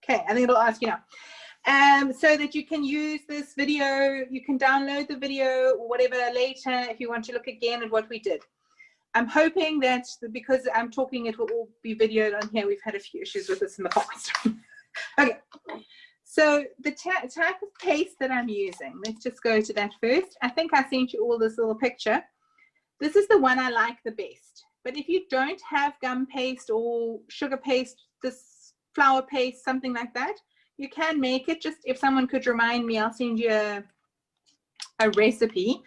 Okay, I think it'll ask you now. So that you can use this video, you can download the video or whatever later if you want to look again at what we did. I'm hoping that because I'm talking, it will all be videoed on here. We've had a few issues with this in the past. Okay, so the type of paste that I'm using, let's just go to that first. I think I sent you all this little picture. This is the one I like the best. But if you don't have gum paste or sugar paste, this flour paste, something like that, you can make it. Just if someone could remind me, I'll send you a recipe.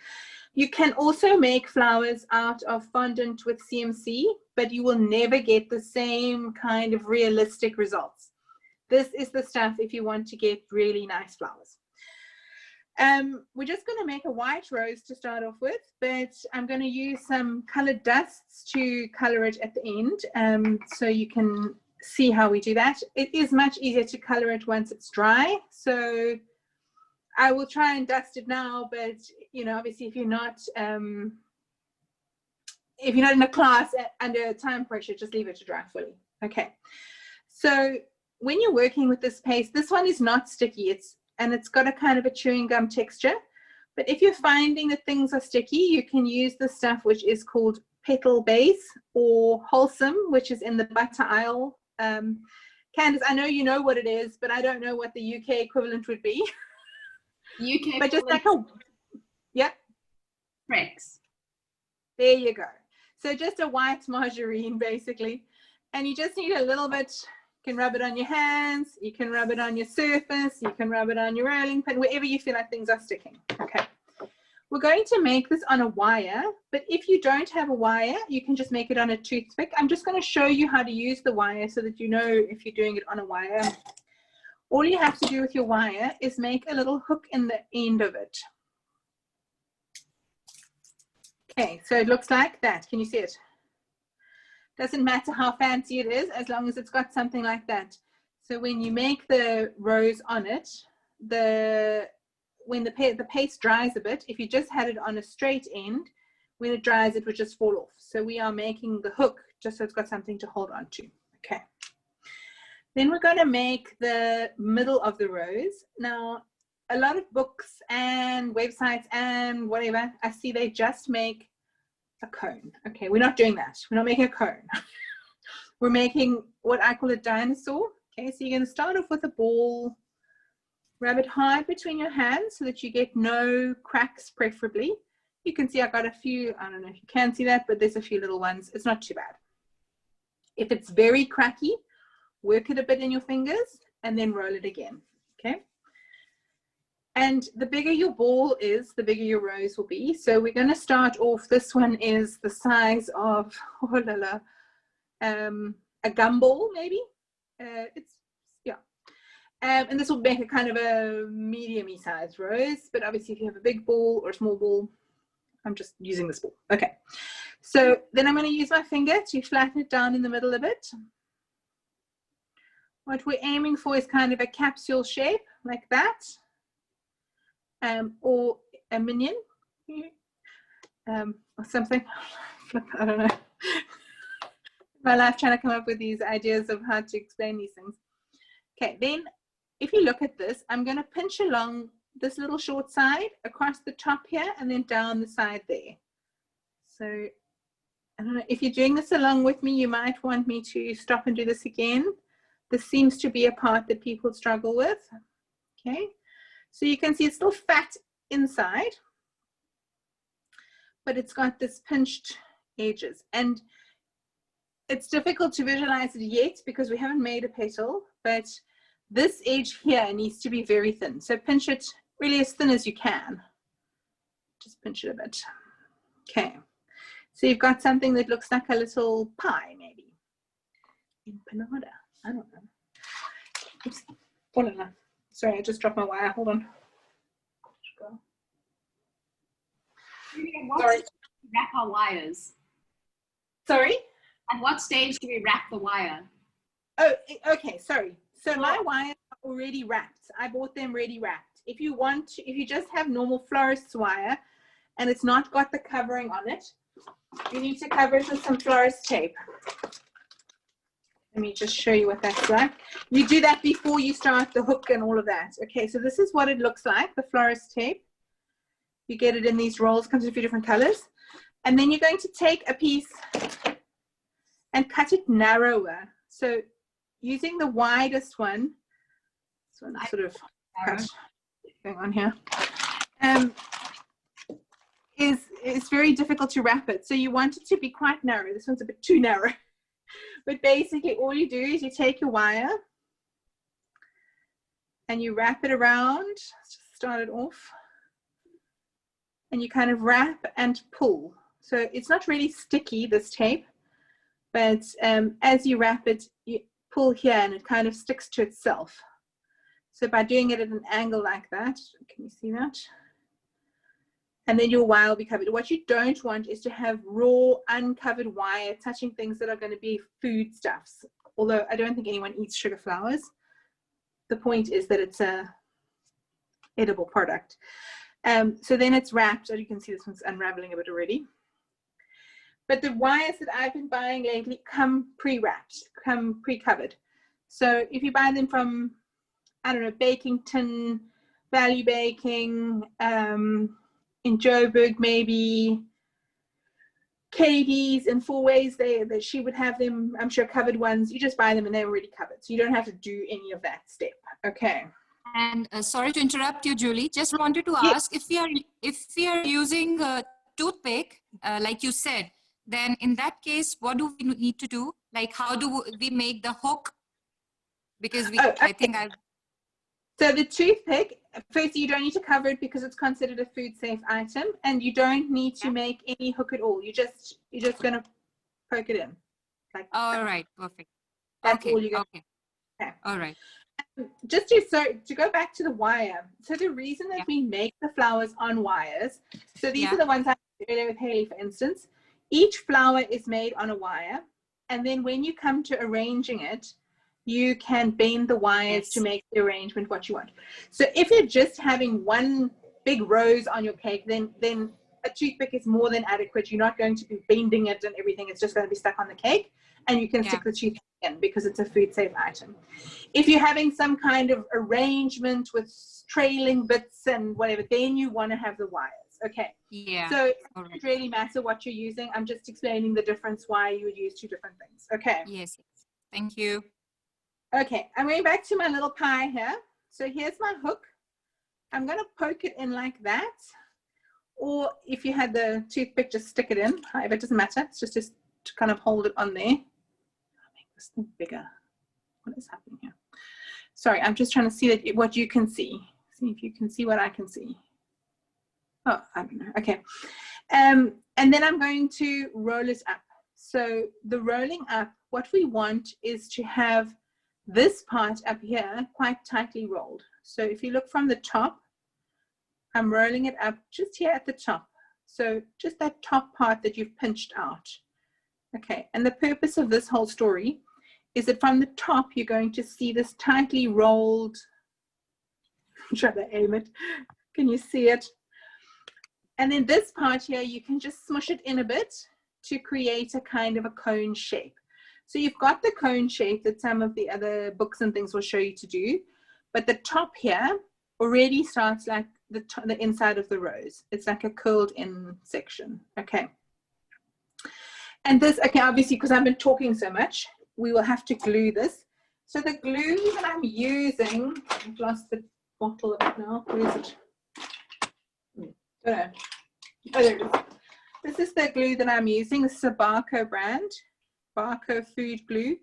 You can also make flowers out of fondant with CMC, but you will never get the same kind of realistic results. This is the stuff if you want to get really nice flowers. We're just going to make a white rose to start off with, but I'm going to use some colored dusts to color it at the end, so you can see how we do that. It is much easier to color it once it's dry, so I will try and dust it now, but you know, obviously if you're not in a class under time pressure, just leave it to dry fully. Okay, so when you're working with this paste, this one is not sticky, and it's got a kind of a chewing gum texture. But if you're finding that things are sticky, you can use the stuff which is called Petal base or Holsum, which is in the butter aisle. Candace, I know you know what it is, but I don't know what the UK equivalent would be. UK, but just like a, yep. Rex. There you go. So just a white margarine basically, and you just need a little bit. You can rub it on your hands, you can rub it on your surface, you can rub it on your rolling pin, wherever you feel like things are sticking. Okay, we're going to make this on a wire, but if you don't have a wire, you can just make it on a toothpick. I'm just going to show you how to use the wire so that you know if you're doing it on a wire. All you have to do with your wire is make a little hook in the end of it. Okay, so it looks like that. Can you see it? Doesn't matter how fancy it is, as long as it's got something like that. So when you make the rose on it, when the paste dries a bit, if you just had it on a straight end, when it dries, it would just fall off. So we are making the hook just so it's got something to hold on to. Okay. Then we're going to make the middle of the rose. Now, a lot of books and websites and whatever, I see they just make a cone. Okay, we're not doing that. We're not making a cone. We're making what I call a dinosaur. Okay, so you're going to start off with a ball, rub it hard between your hands so that you get no cracks, preferably. You can see I got a few, I don't know if you can see that, but there's a few little ones. It's not too bad. If it's very cracky, work it a bit in your fingers and then roll it again. Okay. And the bigger your ball is, the bigger your rose will be. So we're going to start off, this one is the size of, oh la la, a gumball maybe. It's, yeah. And this will make a kind of a medium-y sized rose, but obviously if you have a big ball or a small ball, I'm just using this ball. Okay. So then I'm going to use my finger to flatten it down in the middle a bit. What we're aiming for is kind of a capsule shape like that. Or a minion, or something. I don't know. My life trying to come up with these ideas of how to explain these things. Okay, then if you look at this, I'm going to pinch along this little short side across the top here and then down the side there. So I don't know if you're doing this along with me, you might want me to stop and do this again. This seems to be a part that people struggle with. Okay. So you can see it's still fat inside, but it's got this pinched edges. And it's difficult to visualize it yet because we haven't made a petal, but this edge here needs to be very thin. So pinch it really as thin as you can. Just pinch it a bit. Okay. So you've got something that looks like a little pie, maybe. Empanada. I don't know. Oops. Oh, no, no. Sorry, I just dropped my wire. Hold on. Sorry. Wrap our wires. Sorry? At what stage do we wrap the wire? Oh, okay. Sorry. So my wires are already wrapped. I bought them ready wrapped. If you want to, if you just have normal florist's wire and it's not got the covering on it, you need to cover it with some florist tape. Let me just show you what that's like. You do that before you start the hook and all of that. Okay, so this is what it looks like, the Florist Tape. You get it in these rolls, comes in a few different colors. And then you're going to take a piece and cut it narrower. So using the widest one, this one's sort of cut going on here, is very difficult to wrap it. So you want it to be quite narrow. This one's a bit too narrow. But basically all you do is you take your wire and you wrap it around. Let's just start it off. And you kind of wrap and pull. So it's not really sticky, this tape, but as you wrap it, you pull here and it kind of sticks to itself. So by doing it at an angle like that, can you see that? And then your wire will be covered. What you don't want is to have raw, uncovered wire touching things that are going to be foodstuffs. Although I don't think anyone eats sugar flowers. The point is that it's a edible product. So then it's wrapped. As you can see, this one's unraveling a bit already. But the wires that I've been buying lately come pre-wrapped, come pre-covered. So if you buy them from, I don't know, Baking Tin, Value Baking, in Joburg maybe, Katie's and Four Ways, that she would have them, I'm sure, covered ones. You just buy them and they're already covered. So you don't have to do any of that step. Okay. And sorry to interrupt you, Julie. Just wanted to ask, if we are using a toothpick, like you said, then in that case, what do we need to do? Like, how do we make the hook? Because I think I've... So the toothpick, firstly, you don't need to cover it because it's considered a food safe item, and you don't need to make any hook at all. You're just going to poke it in. Like all right, perfect. That's all you're going to do. Okay. All right. Just to go back to the wire. So the reason that we make the flowers on wires, so these are the ones I did earlier with Haley, for instance. Each flower is made on a wire, and then when you come to arranging it, you can bend the wires to make the arrangement what you want. So if you're just having one big rose on your cake, then a toothpick is more than adequate. You're not going to be bending it and everything. It's just going to be stuck on the cake, and you can stick the toothpick in because it's a food safe item. If you're having some kind of arrangement with trailing bits and whatever, then you want to have the wires. Okay. Yeah. So it doesn't really matter what you're using. I'm just explaining the difference why you would use two different things. Okay. Yes. Thank you. Okay, I'm going back to my little pie here. So here's my hook. I'm going to poke it in like that. Or if you had the toothpick, just stick it in. However, it doesn't matter. It's just to kind of hold it on there. I'll make this thing bigger. What is happening here? Sorry, I'm just trying to see what you can see. See if you can see what I can see. Oh, I don't know. Okay. And then I'm going to roll it up. So the rolling up, what we want is to have this part up here quite tightly rolled. So if you look from the top, I'm rolling it up just here at the top. So just that top part that you've pinched out. Okay, and the purpose of this whole story is that from the top, you're going to see this tightly rolled, I'm trying to aim it. Can you see it? And then this part here, you can just smush it in a bit to create a kind of a cone shape. So you've got the cone shape that some of the other books and things will show you to do, but the top here already starts like the inside of the rose. It's like a curled in section. Okay. And this, okay, obviously, because I've been talking so much, we will have to glue this. So the glue that I'm using, I've lost the bottle of it now. Where is it? Oh, no. Oh, there it is. This is the glue that I'm using. This is a Barco brand. Barco food glue.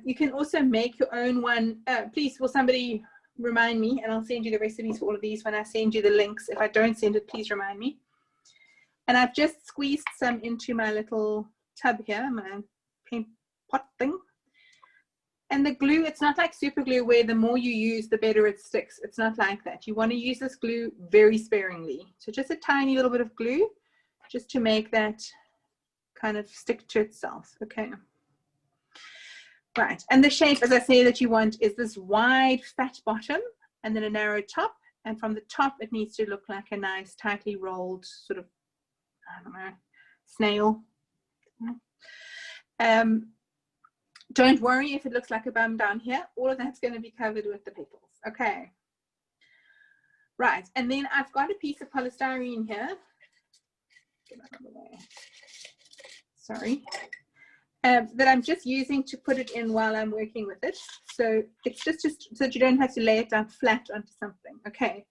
You can also make your own one. Please, will somebody remind me, and I'll send you the recipes for all of these when I send you the links. If I don't send it, please remind me. And I've just squeezed some into my little tub here, my paint pot thing. And the glue, it's not like super glue where the more you use, the better it sticks. It's not like that. You want to use this glue very sparingly. So just a tiny little bit of glue, just to make that kind of stick to itself. Okay. Right. And the shape, as I say, that you want is this wide, fat bottom and then a narrow top. And from the top, it needs to look like a nice, tightly rolled sort of, I don't know, snail. Don't worry if it looks like a bum down here. All of that's going to be covered with the petals. Okay. Right, and then I've got a piece of polystyrene here. Get out of the way. Sorry. That I'm just using to put it in while I'm working with it. So it's just so that you don't have to lay it down flat onto something. Okay.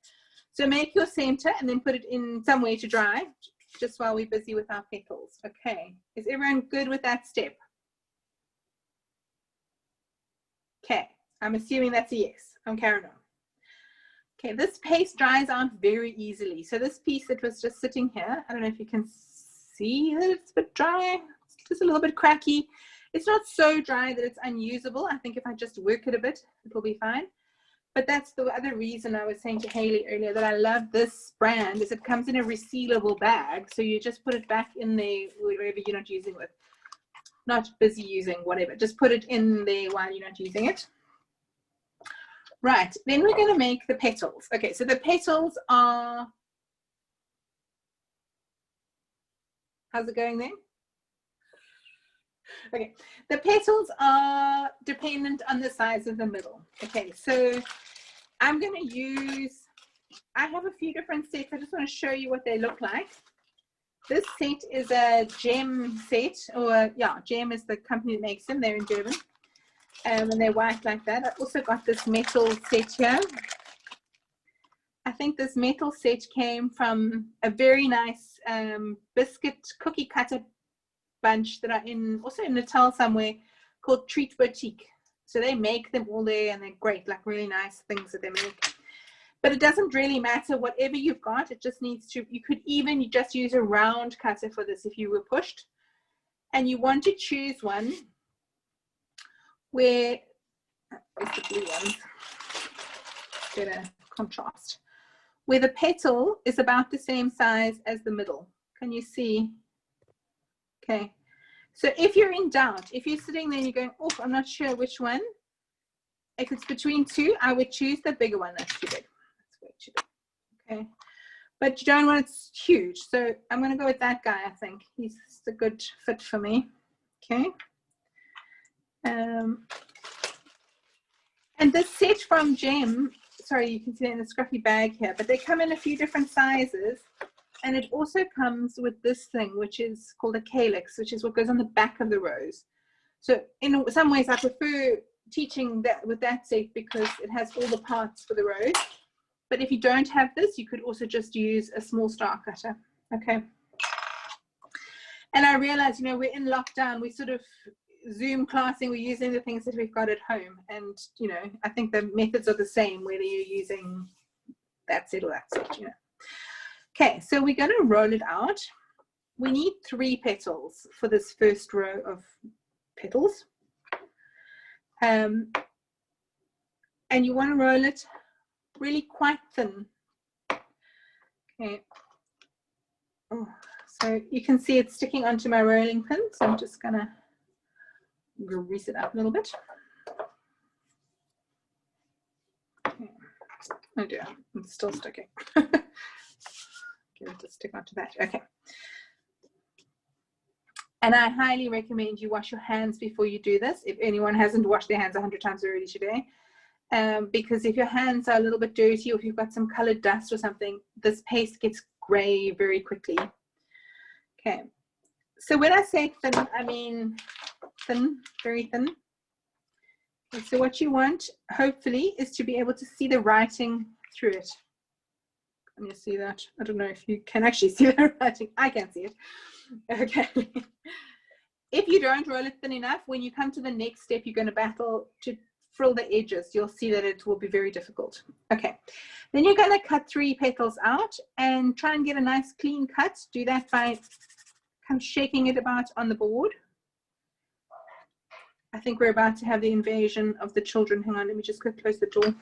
So make your center and then put it in somewhere to dry, just while we're busy with our petals. Okay. Is everyone good with that step? Okay. I'm assuming that's a yes. I'm carrying on. Okay, this paste dries out very easily. So this piece that was just sitting here, I don't know if you can see that it's a bit dry, it's just a little bit cracky. It's not so dry that it's unusable. I think if I just work it a bit, it will be fine. But that's the other reason I was saying to Haley earlier that I love this brand is it comes in a resealable bag. So you just put it back in there wherever you're not using it. Not busy using, whatever. Just put it in there while you're not using it. Right, then we're going to make the petals. Okay, so the petals are, how's it going there? Okay, the petals are dependent on the size of the middle. Okay, so I'm going to use, I have a few different sets. I just want to show you what they look like. This set is a Gem set, or yeah, Gem is the company that makes them. They're in Durban. And they're white like that. I also got this metal set here. I think this metal set came from a very nice biscuit cookie cutter bunch that are also in Natal somewhere called Treat Boutique. So they make them all there and they're great, like really nice things that they make. But it doesn't really matter whatever you've got. It just needs to, you could even just use a round cutter for this if you were pushed. And you want to choose one where, where's the blue ones? Get a contrast. Where the petal is about the same size as the middle. Can you see? Okay. So if you're in doubt, if you're sitting there and you're going, oh, I'm not sure which one. If it's between two, I would choose the bigger one. That's too big. That's way too big. Okay. But you don't want it huge. So I'm going to go with that guy, I think. He's a good fit for me. Okay. And this set from Gem, sorry, you can see it in the scruffy bag here, but they come in a few different sizes. And it also comes with this thing, which is called a Calyx, which is what goes on the back of the rose. So in some ways, I prefer teaching that with that set because it has all the parts for the rose. But if you don't have this, you could also just use a small star cutter. Okay. And I realize, you know, we're in lockdown, we sort of Zoom classing, we're using the things that we've got at home. And, you know, I think the methods are the same, whether you're using that set or that set, you know. Okay, so we're going to roll it out. We need 3 petals for this first row of petals. And you want to roll it really quite thin. Okay. Oh, so you can see it's sticking onto my rolling pin, so I'm just going to grease it up a little bit. Okay. Oh dear, it's still sticking. Get it to stick onto that. Okay. And I highly recommend you wash your hands before you do this. If anyone hasn't washed their hands 100 times already today, because if your hands are a little bit dirty or if you've got some colored dust or something, this paste gets gray very quickly. Okay. So when I say thin, I mean thin, very thin. Okay, so what you want, hopefully, is to be able to see the writing through it. Can you see that? I don't know if you can actually see the writing. I can see it. Okay. If you don't roll it thin enough, when you come to the next step, you're going to battle to frill the edges. You'll see that it will be very difficult. Okay. Then you're going to cut 3 petals out and try and get a nice clean cut. Do that by kind of shaking it about on the board. I think we're about to have the invasion of the children. Hang on, let me just go close the door.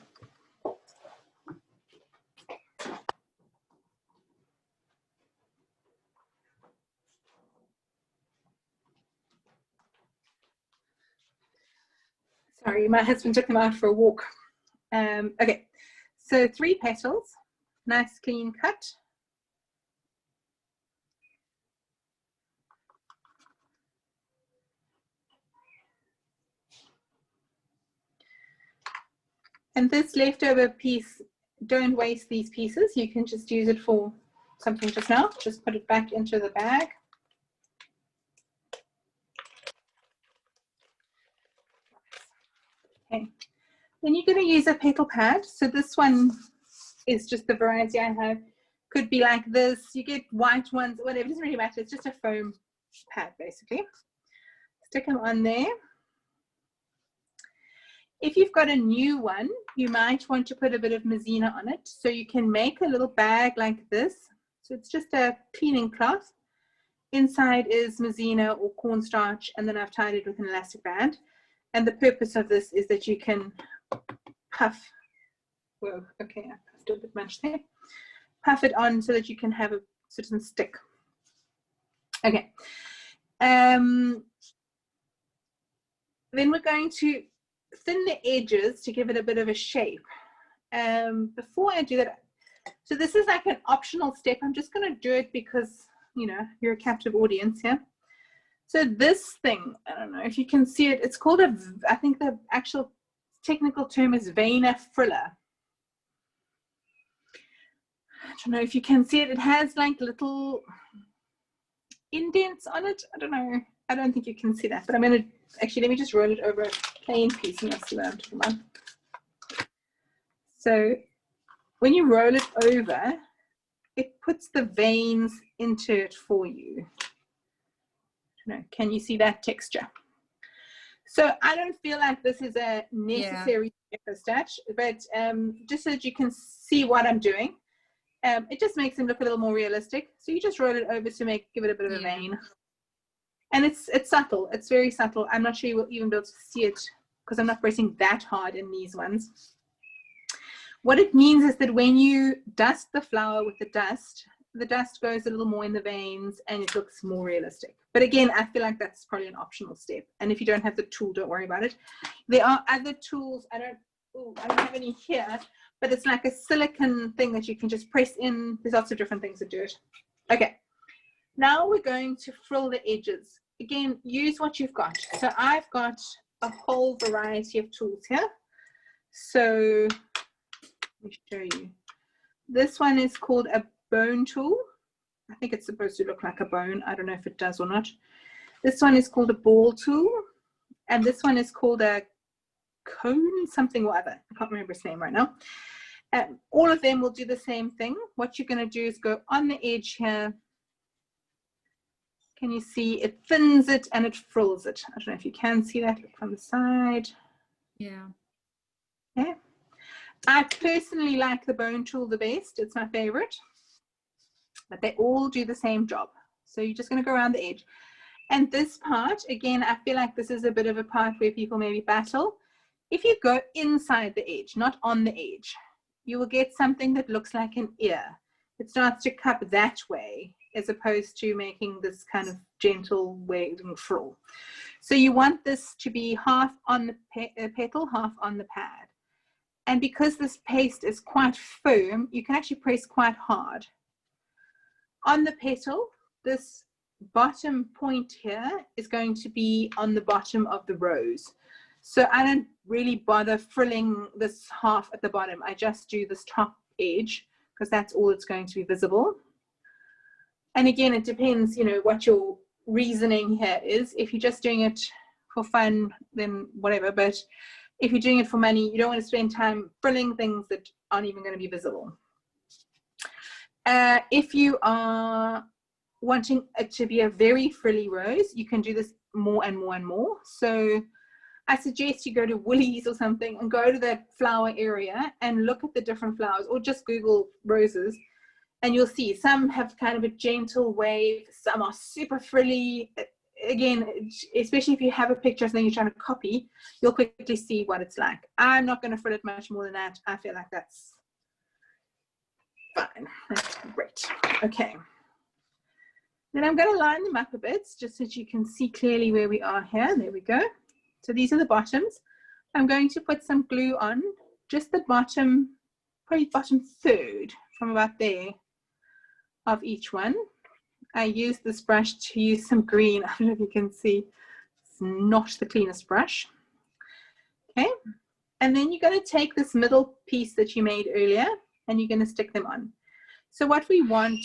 Sorry, my husband took them out for a walk. Okay, so 3 petals, nice clean cut. And this leftover piece, don't waste these pieces. You can just use it for something just now. Just put it back into the bag. Okay. Then you're going to use a petal pad. So this one is just the variety I have. Could be like this. You get white ones, whatever. It doesn't really matter. It's just a foam pad, basically. Stick them on there. If you've got a new one, you might want to put a bit of Maizena on it. So you can make a little bag like this. So it's just a cleaning cloth. Inside is Maizena or cornstarch, and then I've tied it with an elastic band. And the purpose of this is that you can puff. Whoa, okay, I puffed a bit much there. Puff it on so that you can have a certain stick. Okay. Then we're going to thin the edges to give it a bit of a shape. Before I do that, so this is like an optional step. I'm just going to do it because, you know, you're a captive audience here. So this thing, I don't know if you can see it, it's called a, I think the actual technical term is veiner friller. I don't know if you can see it. It has like little indents on it. I don't know. I don't think you can see that, but I'm going to actually, let me just roll it over a plain piece and you'll see what I'm talking about. So when you roll it over, it puts the veins into it for you. I don't know, can you see that texture? So I don't feel like this is a necessary step, but just so that you can see what I'm doing, it just makes them look a little more realistic. So you just roll it over to give it a bit of a vein. And it's subtle. It's very subtle. I'm not sure you will even be able to see it because I'm not pressing that hard in these ones. What it means is that when you dust the flour with the dust goes a little more in the veins and it looks more realistic. But again, I feel like that's probably an optional step. And if you don't have the tool, don't worry about it. There are other tools. I don't have any here, but it's like a silicone thing that you can just press in. There's lots of different things that do it. Okay. Now we're going to frill the edges. Again, use what you've got. So I've got a whole variety of tools here. So let me show you. This one is called a bone tool. I think it's supposed to look like a bone. I don't know if it does or not. This one is called a ball tool. And this one is called a cone something or other. I can't remember its name right now. All of them will do the same thing. What you're going to do is go on the edge here. Can you see it thins it and it frills it? I don't know if you can see that from the side. Yeah. Yeah. I personally like the bone tool the best. It's my favorite. But they all do the same job. So you're just going to go around the edge. And this part, again, I feel like this is a bit of a part where people maybe battle. If you go inside the edge, not on the edge, you will get something that looks like an ear. It starts to cup that way, as opposed to making this kind of gentle waving frill. So you want this to be half on the petal, half on the pad. And because this paste is quite firm, you can actually press quite hard. On the petal, this bottom point here is going to be on the bottom of the rose. So I don't really bother frilling this half at the bottom. I just do this top edge because that's all that's going to be visible. And again, it depends, you know, what your reasoning here is. If you're just doing it for fun, then whatever. But if you're doing it for money, you don't want to spend time frilling things that aren't even going to be visible. If you are wanting it to be a very frilly rose, you can do this more and more and more. So I suggest you go to Woolies or something and go to that flower area and look at the different flowers, or just Google roses, and you'll see some have kind of a gentle wave, some are super frilly. Again, especially if you have a picture of something you're trying to copy, you'll quickly see what it's like. I'm not going to frill it much more than that. I feel like that's fine. That's great. Okay. Then I'm going to line them up a bit just so that you can see clearly where we are here. There we go. So these are the bottoms. I'm going to put some glue on just the bottom, probably bottom third from about there of each one. I use this brush to use some green. I don't know if you can see. It's not the cleanest brush. Okay. And then you're going to take this middle piece that you made earlier and you're going to stick them on. So what we want,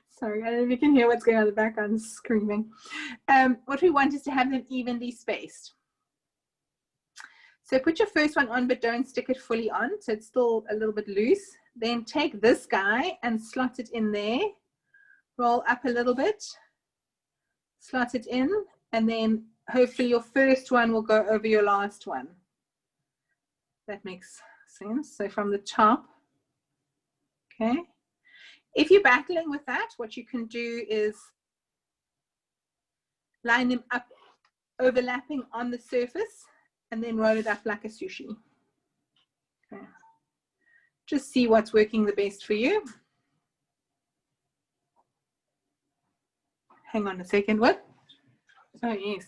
sorry, I don't know if you can hear what's going on in the background, screaming. What we want is to have them evenly spaced. So put your first one on, but don't stick it fully on, so it's still a little bit loose. Then take this guy and slot it in there. Roll up a little bit, slot it in, and then hopefully your first one will go over your last one. That makes sense. So from the top, okay. If you're battling with that, what you can do is line them up, overlapping on the surface, and then roll it up like a sushi. Okay. Just see what's working the best for you. Hang on a second, what? Oh yes,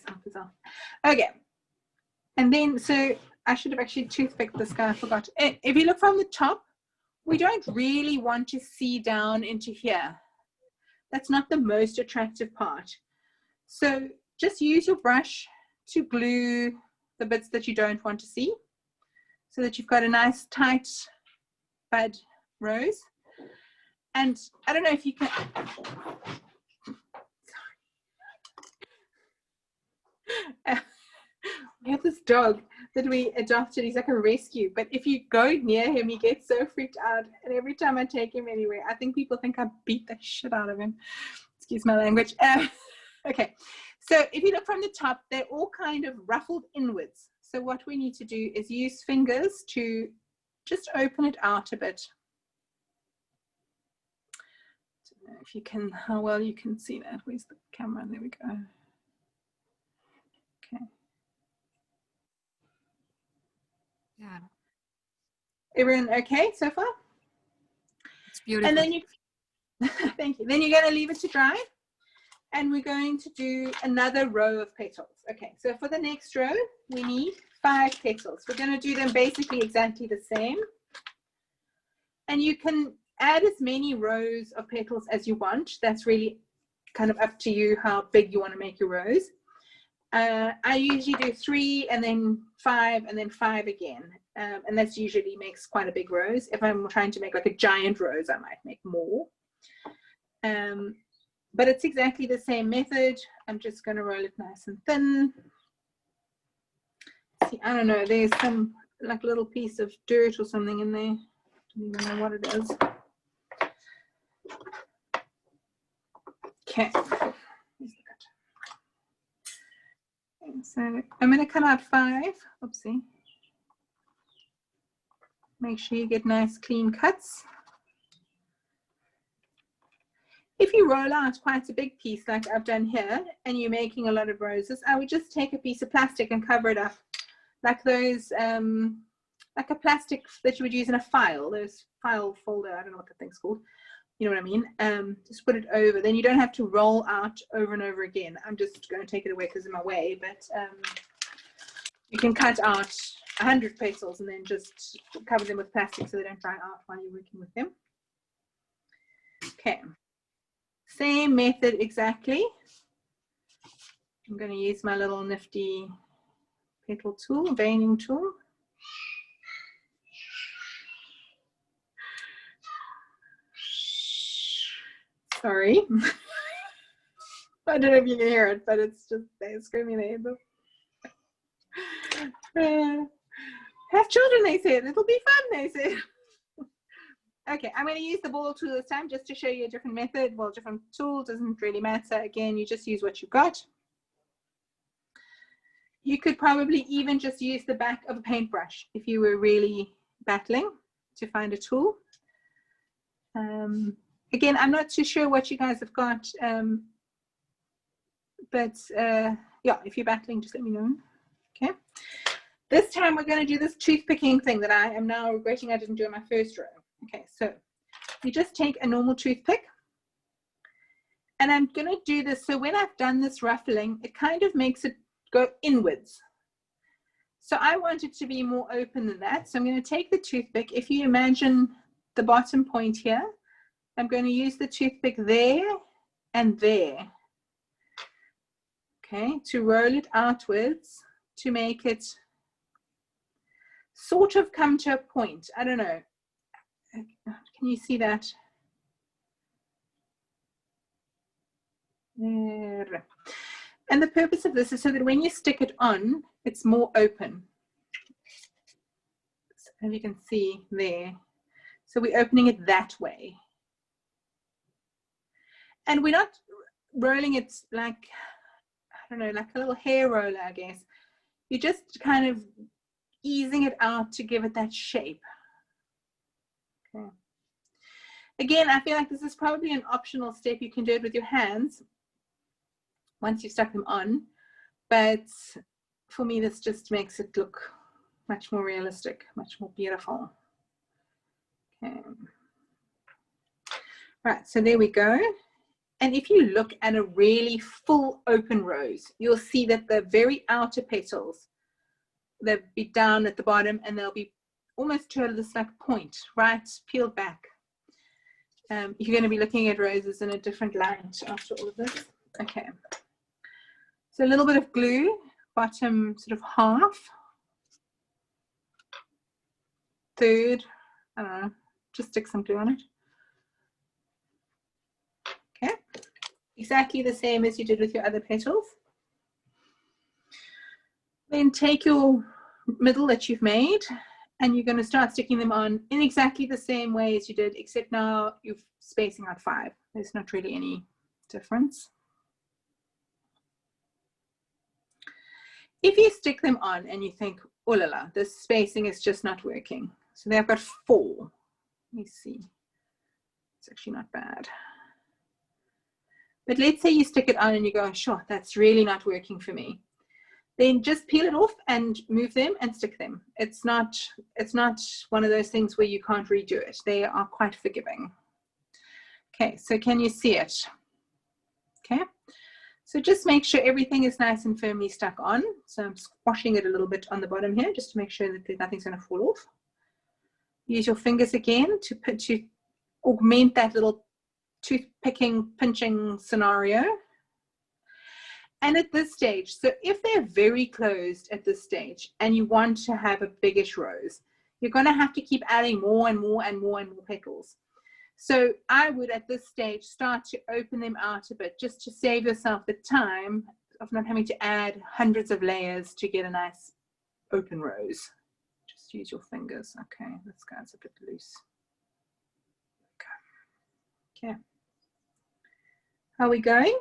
okay. And then, so I should have actually toothpicked this guy, I forgot. If you look from the top, we don't really want to see down into here. That's not the most attractive part. So just use your brush to glue the bits that you don't want to see, so that you've got a nice tight bud rose. And I don't know if you can, we have this dog that we adopted. He's like a rescue, but if you go near him, he gets so freaked out. And every time I take him anywhere, I think people think I beat the shit out of him. Excuse my language. Okay, so if you look from the top, they're all kind of ruffled inwards. So what we need to do is use fingers to just open it out a bit. I don't know if you can, how well you can see that. Where's the camera? There we go. Okay. Yeah. Everyone okay so far? It's beautiful. And then you, thank you. Then you're going to leave it to dry. And we're going to do another row of petals. Okay, so for the next row, we need 5 petals. We're going to do them basically exactly the same. And you can add as many rows of petals as you want. That's really kind of up to you how big you want to make your rows. I usually do 3 and then 5 and then 5 again. And that's usually makes quite a big rose. If I'm trying to make like a giant rose, I might make more. But it's exactly the same method. I'm just going to roll it nice and thin. See, I don't know, there's some like little piece of dirt or something in there. I don't even know what it is. Okay. So I'm going to cut out 5. Oopsie. Make sure you get nice clean cuts. If you roll out quite a big piece like I've done here and you're making a lot of roses, I would just take a piece of plastic and cover it up like those, like a plastic that you would use in a file, those file folder, I don't know what the thing's called, you know what I mean? Just put it over, then you don't have to roll out over and over again. I'm just going to take it away because it's in my way, but you can cut out 100 petals and then just cover them with plastic so they don't dry out while you're working with them. Okay. Same method exactly. I'm going to use my little nifty petal tool, veining tool. Sorry. I don't know if you can hear it, but it's just they're screaming their heads off. Have children, they said. It'll be fun, they said. Okay, I'm going to use the ball tool this time just to show you a different method. Well, different tool, doesn't really matter. Again, you just use what you've got. You could probably even just use the back of a paintbrush if you were really battling to find a tool. Again, I'm not too sure what you guys have got, but yeah, if you're battling, just let me know. Okay. This time we're going to do this toothpicking thing that I am now regretting I didn't do in my first row. Okay, so you just take a normal toothpick, and I'm going to do this. So when I've done this ruffling, it kind of makes it go inwards. So I want it to be more open than that. So I'm going to take the toothpick. If you imagine the bottom point here, I'm going to use the toothpick there and there. Okay, to roll it outwards to make it sort of come to a point. I don't know. Can you see that? And the purpose of this is so that when you stick it on, it's more open. As you can see there. So we're opening it that way. And we're not rolling it like, I don't know, like a little hair roller, I guess. You're just kind of easing it out to give it that shape. Okay. Again, I feel like this is probably an optional step. You can do it with your hands once you've stuck them on. But for me, this just makes it look much more realistic, much more beautiful. Okay. Right, so there we go. And if you look at a really full open rose, you'll see that the very outer petals, they'll be down at the bottom and they'll be almost to this like point, right, peeled back. You're going to be looking at roses in a different light after all of this. Okay. So a little bit of glue, bottom sort of half. Third, I don't know, just stick some glue on it. Okay, exactly the same as you did with your other petals. Then take your middle that you've made and you're going to start sticking them on in exactly the same way as you did, except now you're spacing out 5. There's not really any difference. If you stick them on and you think, oh la la, this spacing is just not working. So they've got 4. Let me see. It's actually not bad. But let's say you stick it on and you go, sure, that's really not working for me. Then just peel it off and move them and stick them. It's not one of those things where you can't redo it. They are quite forgiving. Okay, so can you see it? Okay, so just make sure everything is nice and firmly stuck on. So I'm squashing it a little bit on the bottom here just to make sure that nothing's going to fall off. Use your fingers again to augment that little toothpicking, pinching scenario. And at this stage, so if they're very closed at this stage and you want to have a biggish rose, you're going to have to keep adding more and more and more and more petals. So I would at this stage start to open them out a bit just to save yourself the time of not having to add hundreds of layers to get a nice open rose. Just use your fingers. Okay, this guy's a bit loose. Okay. Okay. How are we going?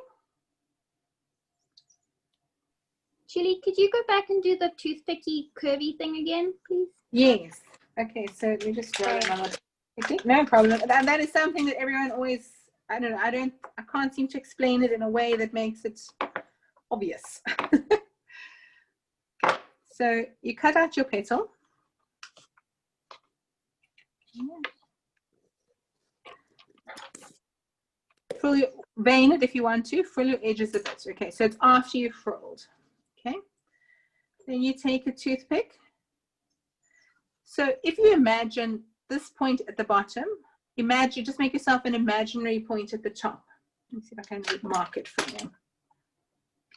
Julie, could you go back and do the toothpicky curvy thing again, please? Yes. Okay, so let me just roll another. No problem. And that is something that everyone always, I don't know, I can't seem to explain it in a way that makes it obvious. So you cut out your petal. Frill your, vein it if you want to, frill your edges a bit. Okay, so it's after you've frilled. Okay, then you take a toothpick. So if you imagine this point at the bottom, imagine, just make yourself an imaginary point at the top. Let me see if I can mark it for you.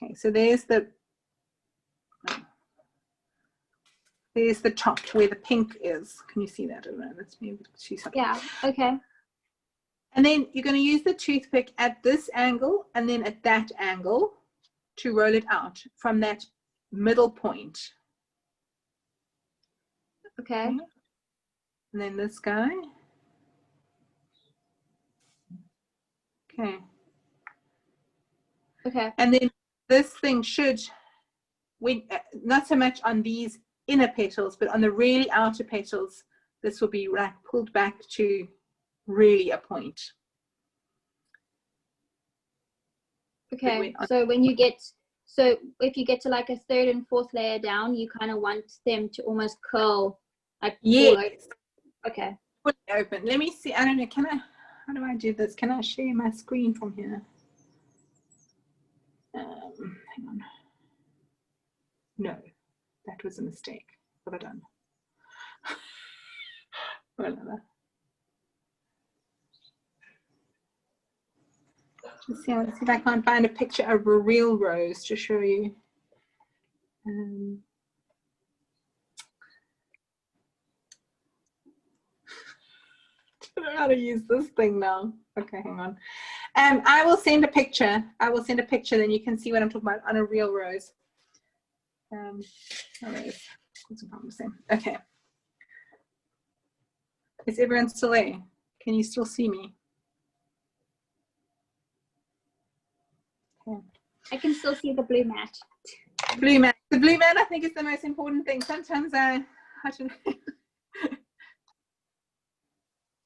Okay, so there's the top where the pink is. Can you see that? I don't know, let's maybe see something. Yeah, okay. And then you're going to use the toothpick at this angle and then at that angle to roll it out from that middle point. Okay. And then this guy. Okay. Okay. And then this thing should, not so much on these inner petals, but on the really outer petals, this will be like pulled back to really a point. Okay, so when you get, so if you get to like a 3rd and 4th layer down, you kind of want them to almost curl, like yes. Okay. Put it open. Let me see. I don't know. How do I do this? Can I share my screen from here? Hang on. No, that was a mistake. What have I done? Whatever. Let's see if I can't find a picture of a real rose to show you. I don't know how to use this thing now. Okay, hang on. I will send a picture. I will send a picture, then you can see what I'm talking about on a real rose. Okay. Is everyone still there? Can you still see me? Okay. I can still see the blue mat. Blue mat. The blue mat, I think, is the most important thing. Sometimes I don't know.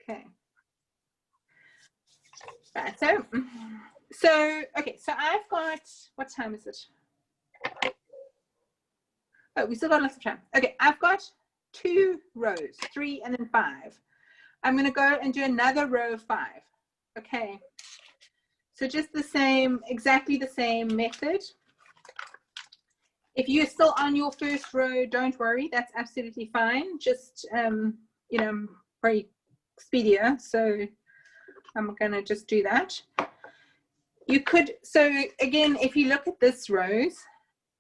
Okay. Right. So okay. So I've got. What time is it? Oh, we still got lots of time. Okay, I've got 2 rows, 3 and then 5. I'm going to go and do another row of 5. Okay. So just the same, exactly the same method. If you're still on your first row, don't worry, that's absolutely fine. Just, you know, very speedier. So I'm going to just do that. You could, so again, if you look at this rose,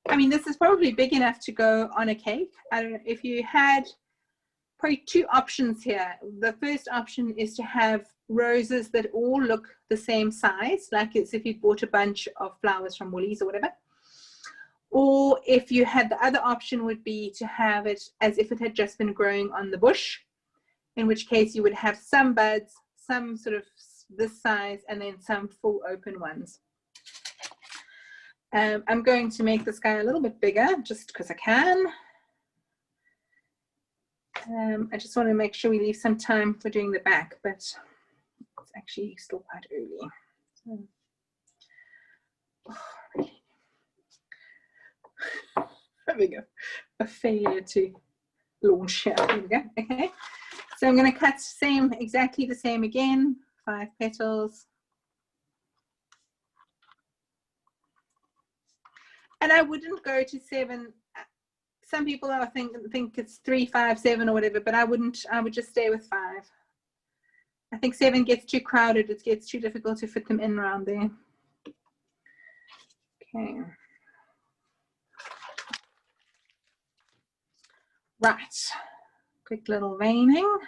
I mean, this is probably big enough to go on a cake. I don't know if you had probably 2 options here. The first option is to have roses that all look the same size, like it's if you bought a bunch of flowers from Woolies or whatever. Or if you had, the other option would be to have it as if it had just been growing on the bush, in which case you would have some buds, some sort of this size, and then some full open ones. I'm going to make this guy a little bit bigger just because I can. I just want to make sure we leave some time for doing the back, but it's actually still quite early. So, having a failure to launch here. There we go. Okay. So I'm going to cut exactly the same again, 5 petals. And I wouldn't go to 7. Some people I think it's 3, 5, 7 or whatever, but I wouldn't. I would just stay with 5. I think 7 gets too crowded. It gets too difficult to fit them in around there. Okay. Right. Quick little veining.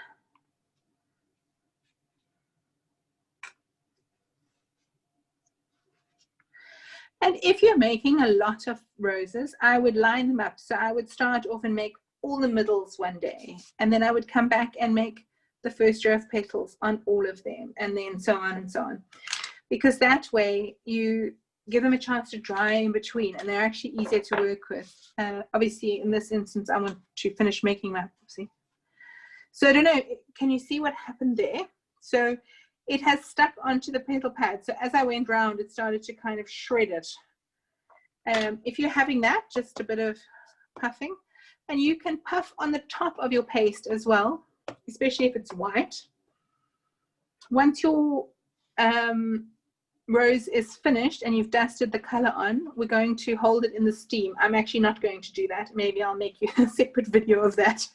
And if you're making a lot of roses, I would line them up. So I would start off and make all the middles one day, and then I would come back and make the first row of petals on all of them, and then so on and so on. Because that way you give them a chance to dry in between, and they're actually easier to work with. Obviously, in this instance, I want to finish making my, see. So I don't know, can you see what happened there? So it has stuck onto the petal pad. So as I went round, it started to kind of shred it. If you're having that, just a bit of puffing. And you can puff on the top of your paste as well, especially if it's white. Once your rose is finished and you've dusted the color on, we're going to hold it in the steam. I'm actually not going to do that. Maybe I'll make you a separate video of that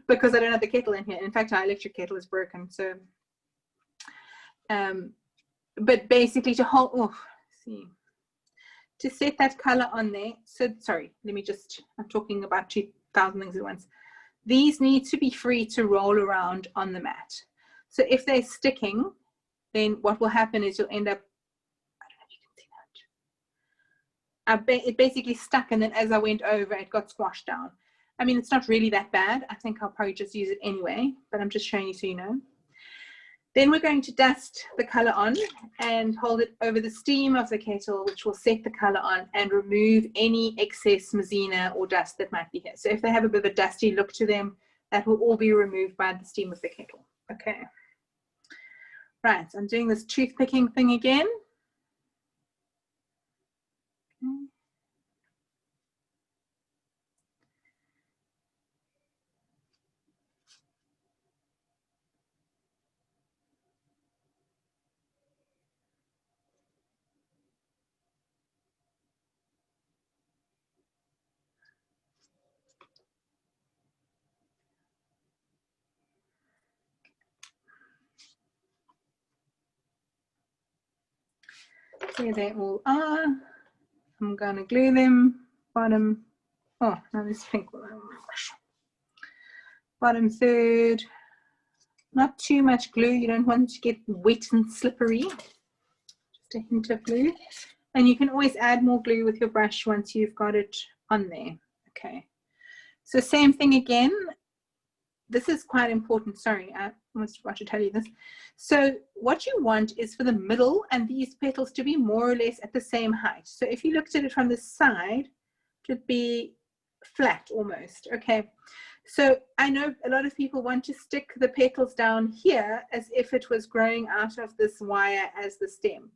because I don't have the kettle in here. In fact, our electric kettle is broken. So, but basically to hold, oh, see, to set that color on there. So sorry, let me just, I'm talking about 2,000 things at once. These need to be free to roll around on the mat. So if they're sticking, then what will happen is you'll end up, I don't know if you can see that. It basically stuck, and then as I went over, it got squashed down. I mean, it's not really that bad. I think I'll probably just use it anyway, but I'm just showing you so you know. Then we're going to dust the color on and hold it over the steam of the kettle, which will set the color on and remove any excess mazina or dust that might be here. So if they have a bit of a dusty look to them, that will all be removed by the steam of the kettle. Okay. Right, I'm doing this toothpicking thing again. Okay. There they all are. I'm going to glue them bottom Oh, now this pink one. Oh my gosh. Bottom third. Not too much glue. You don't want it to get wet and slippery. Just a hint of glue. And you can always add more glue with your brush once you've got it on there. Okay. So same thing again. This is quite important. Sorry, I almost forgot to tell you this. So what you want is for the middle and these petals to be more or less at the same height. So if you looked at it from the side, it would be flat almost. Okay. So I know a lot of people want to stick the petals down here as if it was growing out of this wire as the stem.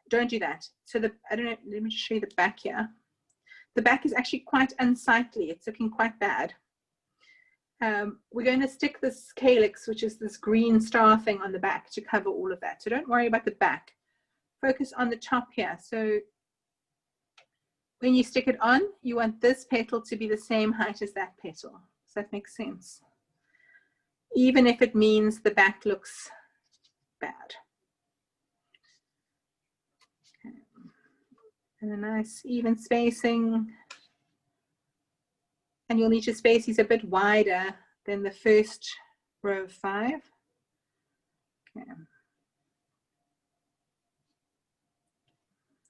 Don't do that. So I don't know, let me just show you the back here. The back is actually quite unsightly. It's looking quite bad. We're going to stick this Calyx, which is this green star thing on the back to cover all of that. So don't worry about the back. Focus on the top here. So when you stick it on, you want this petal to be the same height as that petal. Does that make sense? Even if it means the back looks bad. Okay. And a nice even spacing. And you'll need to space these a bit wider than the first row of 5. Okay.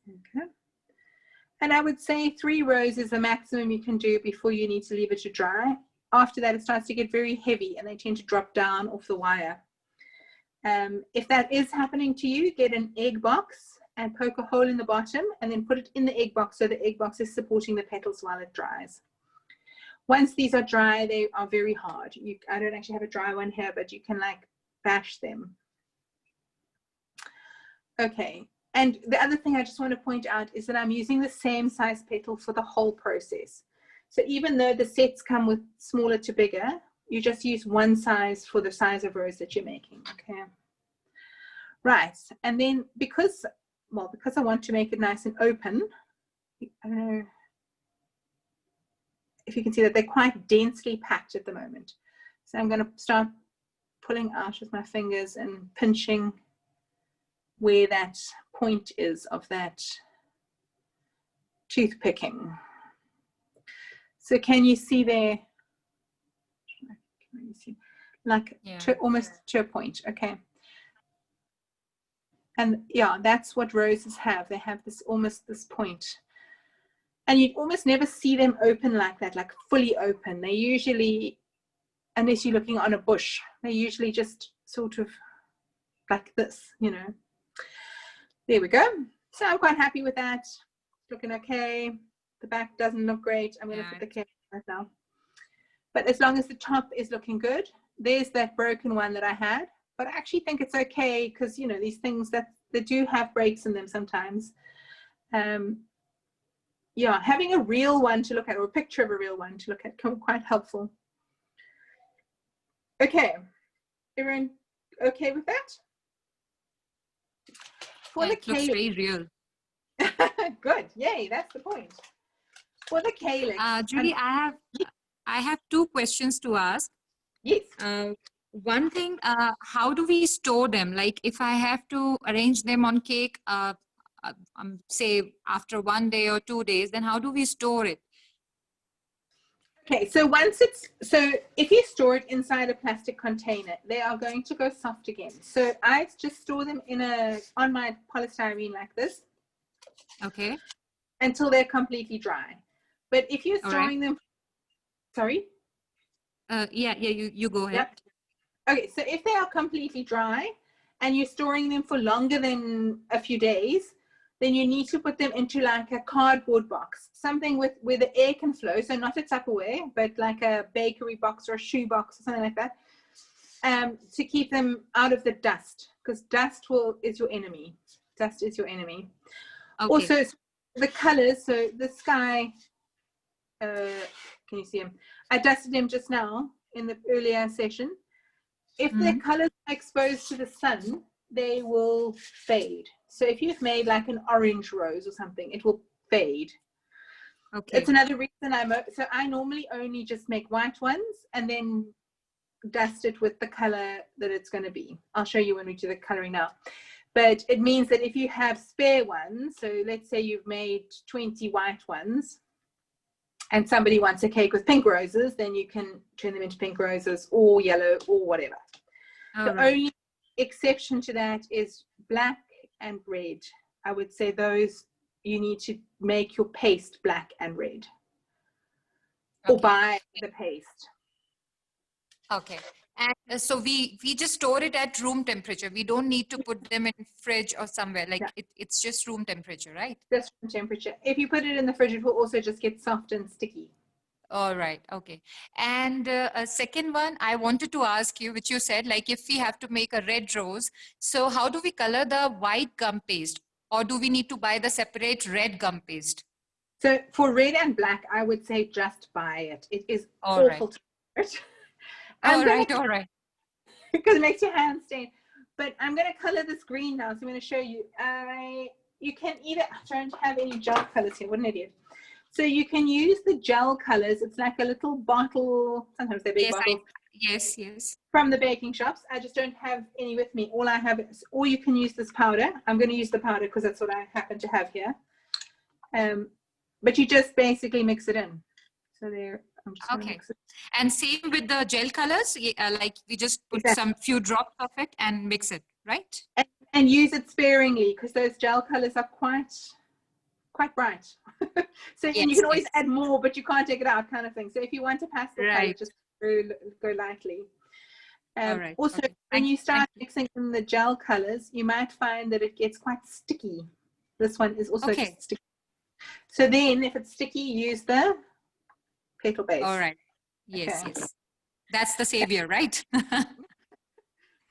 Okay. And I would say 3 rows is the maximum you can do before you need to leave it to dry. After that, it starts to get very heavy and they tend to drop down off the wire. If that is happening to you, get an egg box and poke a hole in the bottom and then put it in the egg box so the egg box is supporting the petals while it dries. Once these are dry, they are very hard. I don't actually have a dry one here, but you can like bash them. Okay, and the other thing I just want to point out is that I'm using the same size petal for the whole process. So even though the sets come with smaller to bigger, you just use one size for the size of rose that you're making, okay? Right, and then because I want to make it nice and open, I don't know if you can see that they're quite densely packed at the moment. So I'm going to start pulling out with my fingers and pinching where that point is of that toothpicking. So can you see there? Can you see? Like almost to a point, okay. And yeah, that's what roses have. They have this almost this point. And you'd almost never see them open like that, like fully open. They usually, unless you're looking on a bush, they usually just sort of like this, you know. There we go. So I'm quite happy with that. It's looking okay. The back doesn't look great. I'm going to put the camera right now. But as long as the top is looking good, there's that broken one that I had. But I actually think it's okay because, you know, these things that they do have breaks in them sometimes. Yeah, having a real one to look at or a picture of a real one to look at can be quite helpful. Okay, everyone okay with that? For the Calyx, looks very real. Good, yay, that's the point. For the Calyx. Judy, I have 2 questions to ask. Yes. One thing, how do we store them? Like if I have to arrange them on cake, say after 1 day or 2 days, then how do we store it? Okay, so if you store it inside a plastic container, they are going to go soft again. So I just store them on my polystyrene like this. Okay. Until they're completely dry. But if you're storing them, sorry? You go ahead. Yep. Okay, so if they are completely dry and you're storing them for longer than a few days, then you need to put them into like a cardboard box, something where the air can flow. So not a Tupperware, but like a bakery box or a shoe box or something like that, to keep them out of the dust, because dust is your enemy. Dust is your enemy. Okay. Also, the colors. So the sky. Can you see him? I dusted him just now in the earlier session. If the colors are exposed to the sun, they will fade. So if you've made like an orange rose or something, it will fade. Okay. It's another reason I normally only just make white ones and then dust it with the color that it's going to be. I'll show you when we do the coloring now. But it means that if you have spare ones, so let's say you've made 20 white ones, and somebody wants a cake with pink roses, then you can turn them into pink roses or yellow or whatever. All The right. only exception to that is black and red. I would say those you need to make your paste black and red, or Okay. buy the paste. Okay. And so we just store it at room temperature. We don't need to put them in fridge or somewhere. Like Yeah. it's just room temperature, right? Just from temperature. If you put it in the fridge, it will also just get soft and sticky. All right. Okay. And a second one, I wanted to ask you, which you said, like if we have to make a red rose, so how do we color the white gum paste? Or do we need to buy the separate red gum paste? So for red and black, I would say just buy it. It is All right. awful to wear it. All right. All right. Because it makes your hands stain. But I'm going to color this green now. So I'm going to show you. You can either, I don't have any gel colors here. What an idiot. So you can use the gel colors. It's like a little bottle. Sometimes they're big bottles. Yes, yes. From the baking shops. I just don't have any with me. All I have is, or you can use this powder. I'm going to use the powder because that's what I happen to have here. But you just basically mix it in. So there, I'm just going to mix it. And same with the gel colors, like we just put Exactly. some few drops of it and mix it, right? And use it sparingly because those gel colors are quite bright. So Yes, and you can always yes. add more, but you can't take it out, kind of thing. So if you want a pastel color, Right. just go lightly. All right. Also, Okay. when Thank you start you. mixing in the gel colors, you might find that it gets quite sticky. This one is also Okay. just sticky. So then, if it's sticky, use the petal base. All right. Yes, Okay. yes. That's the savior, right?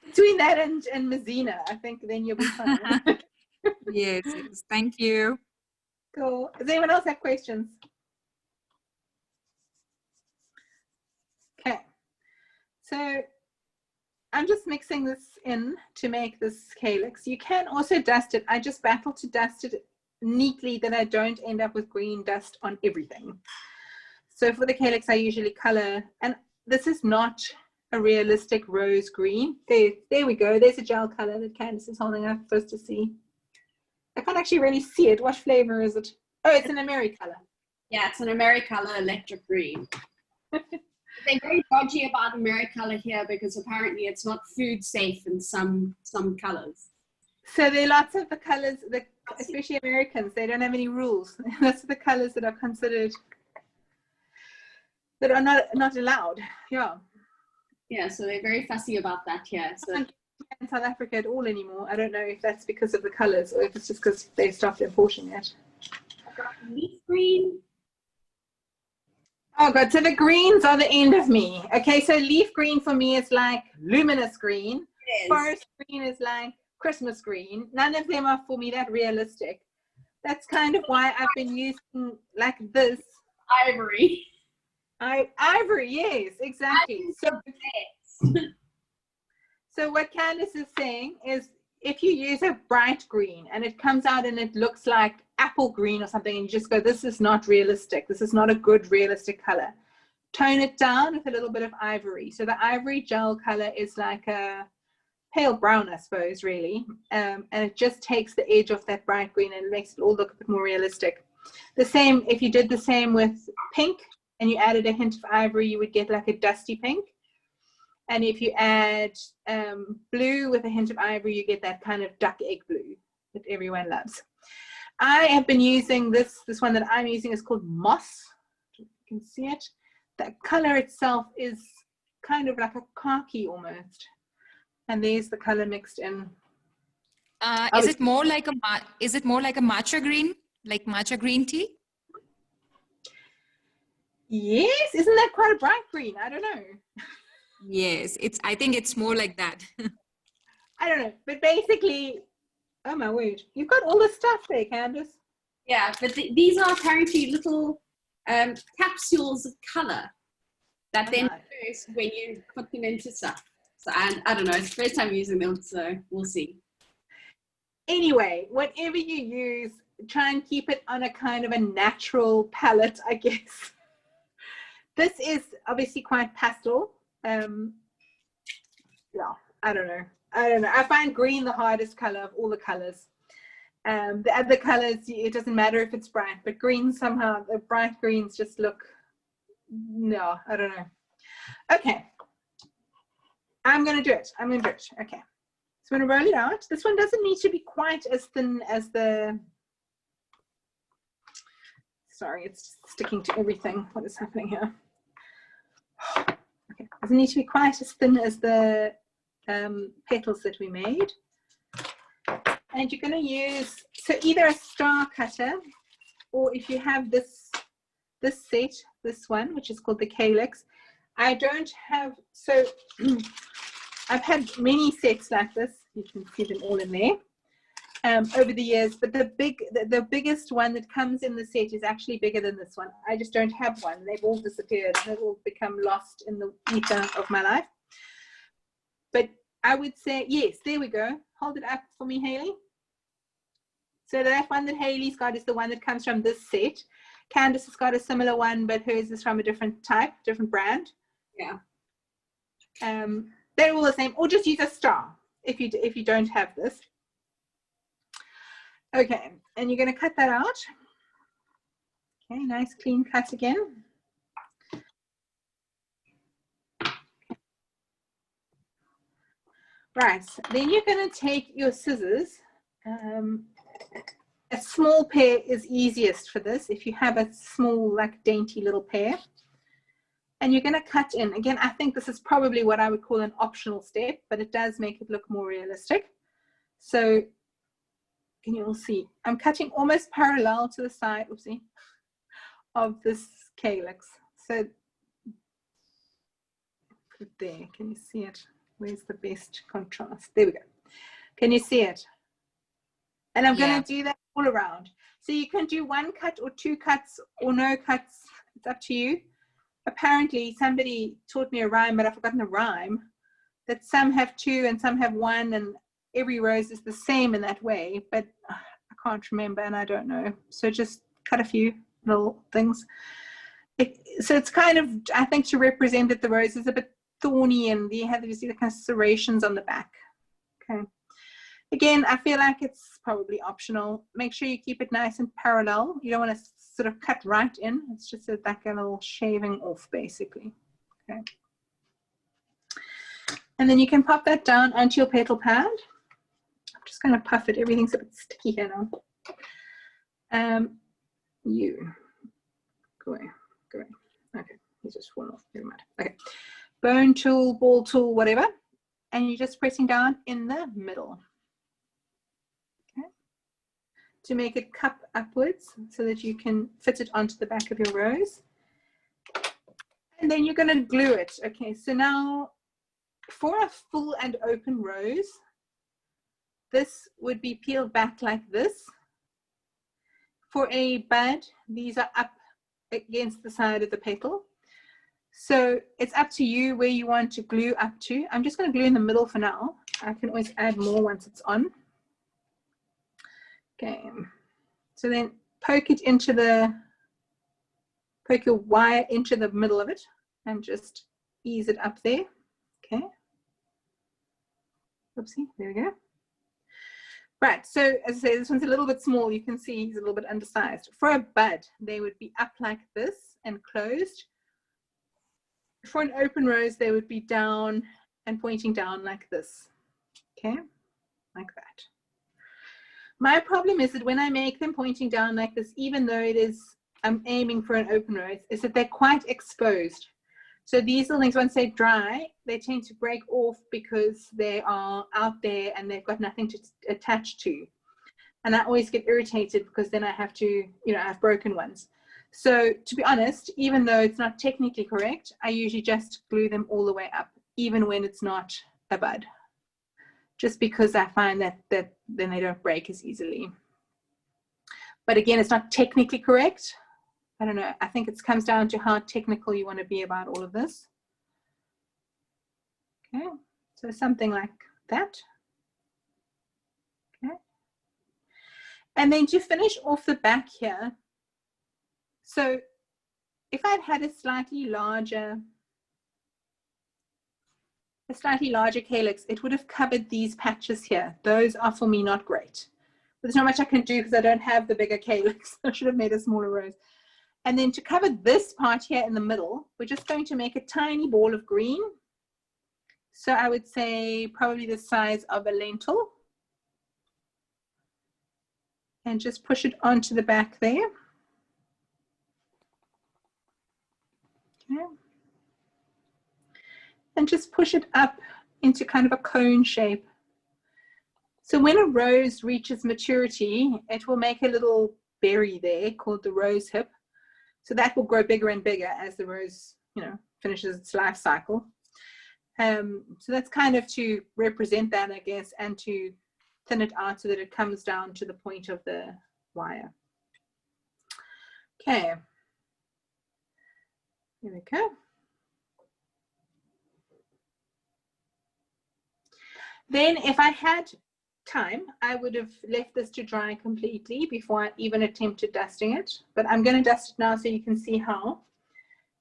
Between that and Maizena, I think then you'll be fine. Yes, yes. Thank you. Cool. Does anyone else have questions? Okay. So I'm just mixing this in to make this calyx. You can also dust it. I just battle to dust it neatly that I don't end up with green dust on everything. So for the calyx, I usually color, and this is not a realistic rose green. There we go. There's a gel color that Candice is holding up for us to see. I can't actually really see it. What flavor is it? Oh, it's an AmeriColor. Yeah, it's an AmeriColor electric green. They're very dodgy about AmeriColor here because apparently it's not food safe in some colors. So there are lots of the colors, especially Americans, they don't have any rules. That's the colors that are considered, that are not allowed. Yeah. Yeah, so they're very fussy about that here. So In South Africa at all anymore. I don't know if that's because of the colors or if it's just because they stopped importing it. I've got leaf green. Oh god, so the greens are the end of me. Okay, so leaf green for me is like luminous green. Forest green is like Christmas green. None of them are for me that realistic. That's kind of why I've been using like this. Ivory. Ivory, yes, exactly. So what Candice is saying is if you use a bright green and it comes out and it looks like apple green or something and you just go, this is not realistic. This is not a good realistic color. Tone it down with a little bit of ivory. So the ivory gel color is like a pale brown, I suppose, really. And it just takes the edge off that bright green and it makes it all look a bit more realistic. The same, if you did the same with pink and you added a hint of ivory, you would get like a dusty pink. And if you add blue with a hint of ivory, you get that kind of duck egg blue that everyone loves. I have been using this one that I'm using is called Moss. You can see it. The color itself is kind of like a khaki almost. And there's the color mixed in. Is it more like a matcha green, like matcha green tea? Yes, isn't that quite a bright green? I don't know. Yes, I think it's more like that. I don't know, but basically, oh my word, you've got all the stuff there, Candice. Yeah, but these are apparently little capsules of color that then burst when you put them into stuff. So I don't know, it's the first time using them, so we'll see. Anyway, whatever you use, try and keep it on a kind of a natural palette, I guess. This is obviously quite pastel. Yeah, I don't know. I find green the hardest color of all the colors. The other colors, it doesn't matter if it's bright, but green somehow, the bright greens just look, no, I don't know. Okay, I'm going to do it. Okay, so I'm going to roll it out. This one doesn't need to be quite as thin as the, sorry, it's sticking to everything. What is happening here? Okay, doesn't need to be quite as thin as the petals that we made. And you're going to use, so either a star cutter, or if you have this set, this one, which is called the Calyx. I don't have, so I've had many sets like this. You can see them all in there over the years. But the biggest one that comes in the set is actually bigger than this one. I just don't have one. They've all disappeared. They've all become lost in the ether of my life. But I would say, yes, there we go. Hold it up for me, Haley. So that one that Haley's got is the one that comes from this set. Candace has got a similar one, but hers is from a different type, different brand. Yeah. They're all the same, or just use a star if you don't have this. Okay, and you're going to cut that out. Okay, nice clean cut again. Right, then you're going to take your scissors. A small pair is easiest for this if you have a small, like dainty little pair. And you're going to cut in. Again, I think this is probably what I would call an optional step, but it does make it look more realistic. So can you all see? I'm cutting almost parallel to the side, oopsie, of this calyx. So put there, can you see it? Where's the best contrast? There we go. Can you see it? And I'm going to do that all around. So you can do one cut or two cuts or no cuts. It's up to you. Apparently somebody taught me a rhyme, but I've forgotten the rhyme, that some have two and some have one, and every rose is the same in that way, but I can't remember and I don't know. So just cut a few little things. So it's kind of, I think, to represent that the rose is a bit thorny and you see the kind of serrations on the back. Okay. Again, I feel like it's probably optional. Make sure you keep it nice and parallel. You don't want to sort of cut right in. It's just like a little shaving off, basically. Okay. And then you can pop that down onto your petal pad. I'm just going to puff it. Everything's a bit sticky here now. Go away. Okay, he's just fallen off. Never mind. Okay. Bone tool, ball tool, whatever. And you're just pressing down in the middle. To make it cup upwards so that you can fit it onto the back of your rose. And then you're going to glue it. Okay, so now for a full and open rose, this would be peeled back like this. For a bud, these are up against the side of the petal. So it's up to you where you want to glue up to. I'm just going to glue in the middle for now. I can always add more once it's on. Okay, so then poke your wire into the middle of it and just ease it up there. Okay. Oopsie, there we go. Right, so as I say, this one's a little bit small. You can see he's a little bit undersized. For a bud, they would be up like this and closed. For an open rose, they would be down and pointing down like this. Okay, like that. My problem is that when I make them pointing down like this, even though it is, I'm aiming for an open rose, is that they're quite exposed. So these little things, once they dry, they tend to break off because they are out there and they've got nothing to attach to. And I always get irritated because then I have to, I have broken ones. So to be honest, even though it's not technically correct, I usually just glue them all the way up, even when it's not a bud. Just because I find that then they don't break as easily. But again, it's not technically correct. I don't know. I think it comes down to how technical you want to be about all of this. Okay, so something like that. Okay. And then to finish off the back here, so if I'd had a slightly larger calyx, it would have covered these patches here. Those are for me not great. there's not much I can do because I don't have the bigger calyx. I should have made a smaller rose. And then to cover this part here in the middle, we're just going to make a tiny ball of green. So I would say probably the size of a lentil. And just push it onto the back there. Okay. And just push it up into kind of a cone shape. So when a rose reaches maturity, it will make a little berry there called the rose hip. So that will grow bigger and bigger as the rose, you know, finishes its life cycle. So that's kind of to represent that, I guess, and to thin it out so that it comes down to the point of the wire. Okay. Here we go. Then if I had time, I would have left this to dry completely before I even attempted dusting it. But I'm going to dust it now so you can see how.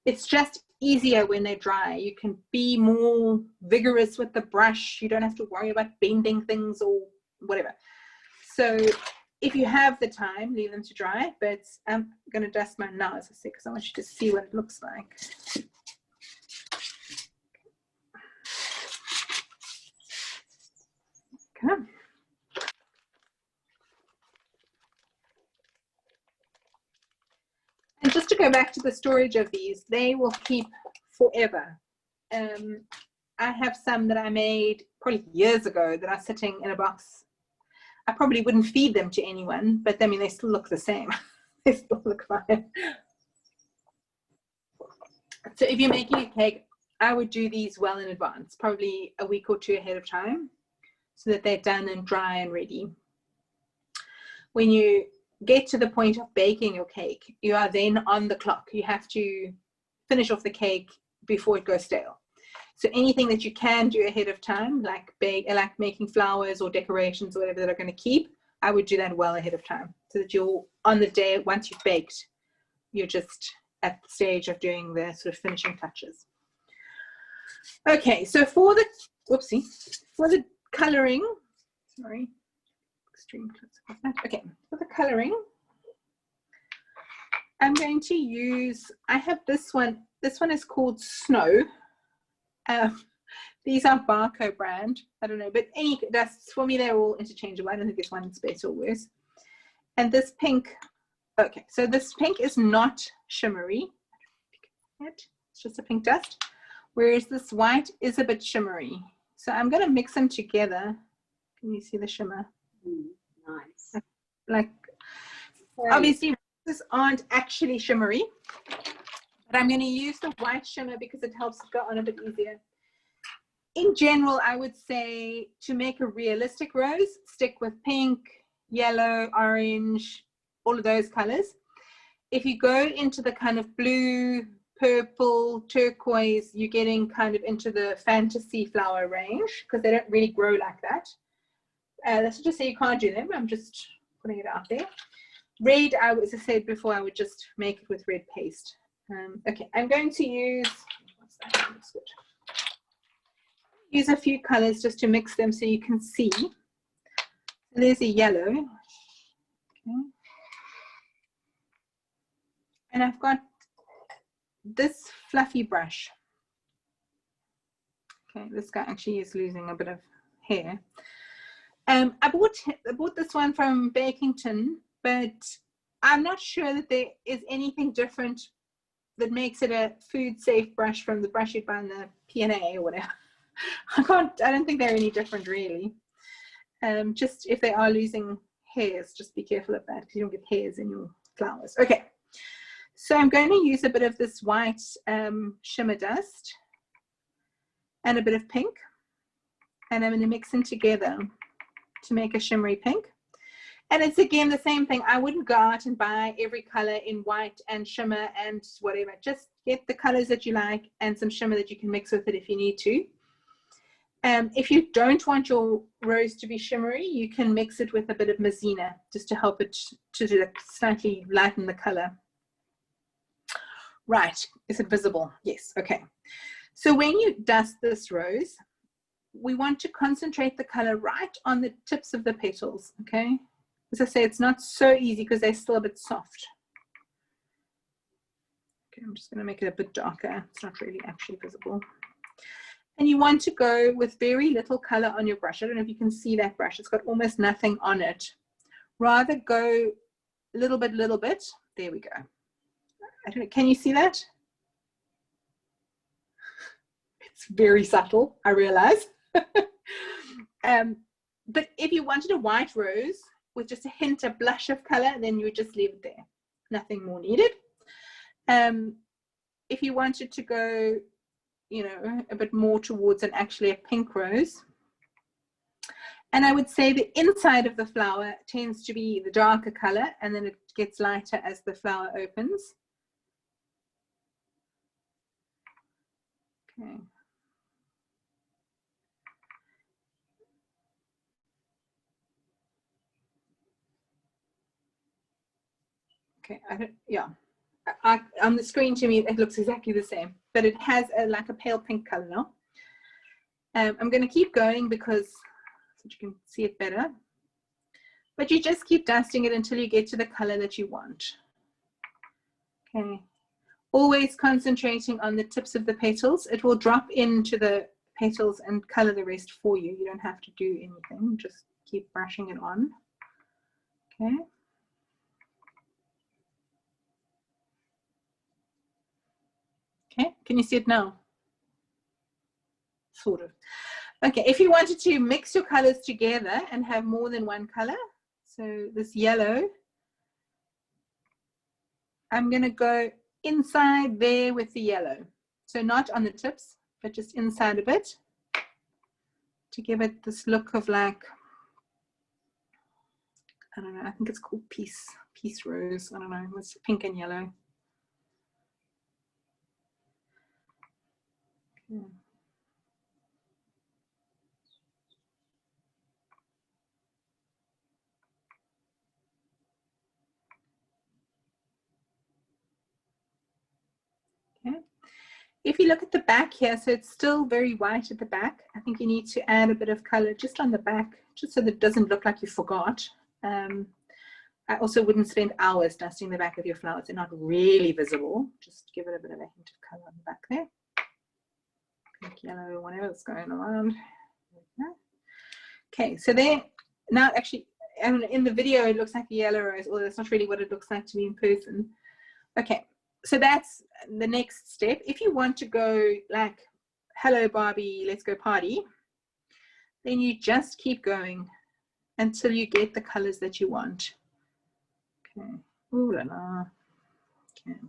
It's just easier when they're dry. You can be more vigorous with the brush. You don't have to worry about bending things or whatever. So if you have the time, leave them to dry. But I'm going to dust mine now, as I say, because I want you to see what it looks like. Okay. And just to go back to the storage of these, they will keep forever. I have some that I made probably years ago that are sitting in a box. I probably wouldn't feed them to anyone, but I mean, they still look the same. They still look fine. So if you're making a cake, I would do these well in advance, probably a week or two ahead of time, so that they're done and dry and ready. When you get to the point of baking your cake, you are then on the clock. You have to finish off the cake before it goes stale. So anything that you can do ahead of time, like making flowers or decorations or whatever that are going to keep, I would do that well ahead of time, so that you're on the day, once you've baked, you're just at the stage of doing the sort of finishing touches. Okay, so for the, whoopsie, for the coloring, sorry, extreme close up of that. Okay, for the coloring, I'm going to use, I have this one is called Snow. These are Barco brand, I don't know, but any dusts, for me, they're all interchangeable. I don't think this one's better or worse. And this pink, okay, so this pink is not shimmery. It's just a pink dust, whereas this white is a bit shimmery. So I'm going to mix them together. Can you see the shimmer? Nice. Like, obviously, these aren't actually shimmery, but I'm going to use the white shimmer because it helps it go on a bit easier. In general, I would say to make a realistic rose, stick with pink, yellow, orange, all of those colors. If you go into the kind of blue, purple, turquoise, you're getting kind of into the fantasy flower range because they don't really grow like that. That's not to say you can't do them. I'm just putting it out there. Red, as I said before, I would just make it with red paste. Okay, I'm going to use, what's that? Looks good. Use a few colors just to mix them so you can see. So there's a yellow. Okay. And I've got this fluffy brush. Okay, this guy actually is losing a bit of hair. I bought this one from Bakington, but I'm not sure that there is anything different that makes it a food safe brush from the brush you'd buy in the P&A or whatever. I don't think they're any different really. Just if they are losing hairs, just be careful of that because you don't get hairs in your flowers. Okay, so I'm going to use a bit of this white shimmer dust and a bit of pink, and I'm going to mix them together to make a shimmery pink. And it's again the same thing. I wouldn't go out and buy every color in white and shimmer and whatever. Just get the colors that you like and some shimmer that you can mix with it if you need to. If you don't want your rose to be shimmery, you can mix it with a bit of Maizena just to help it to slightly lighten the color. Right, is it visible? Yes, okay. So when you dust this rose, we want to concentrate the color right on the tips of the petals, okay? As I say, it's not so easy because they're still a bit soft. Okay, I'm just going to make it a bit darker. It's not really actually visible. And you want to go with very little color on your brush. I don't know if you can see that brush. It's got almost nothing on it. Rather go little bit. There we go. I don't know, can you see that? It's very subtle, I realize. But if you wanted a white rose with just a hint, a blush of color, then you would just leave it there. Nothing more needed. If you wanted to go, you know, a bit more towards actually a pink rose, and I would say the inside of the flower tends to be the darker color, and then it gets lighter as the flower opens. Okay. Okay, on the screen to me it looks exactly the same, but it has like a pale pink color now. I'm going to keep going because so you can see it better, but you just keep dusting it until you get to the color that you want. Okay, always concentrating on the tips of the petals. It will drop into the petals and color the rest for you. You don't have to do anything, just keep brushing it on. Okay. Okay, can you see it now? Sort of. Okay, if you wanted to mix your colors together and have more than one color, so this yellow, I'm going to go inside there with the yellow. So not on the tips, but just inside a bit to give it this look of like, I don't know, I think it's called peace rose. I don't know, it's pink and yellow. Okay. Okay. If you look at the back here, so it's still very white at the back. I think you need to add a bit of color just on the back, just so that it doesn't look like you forgot. I also wouldn't spend hours dusting the back of your flowers. They're not really visible. Just give it a bit of a hint of color on the back there. Pink, yellow, whatever's going around. Okay, so there, now actually, in the video it looks like a yellow rose, although that's not really what it looks like to me in person. Okay, so that's the next step. If you want to go like, hello Barbie, let's go party, then you just keep going until you get the colors that you want. Okay. Ooh la la. Okay.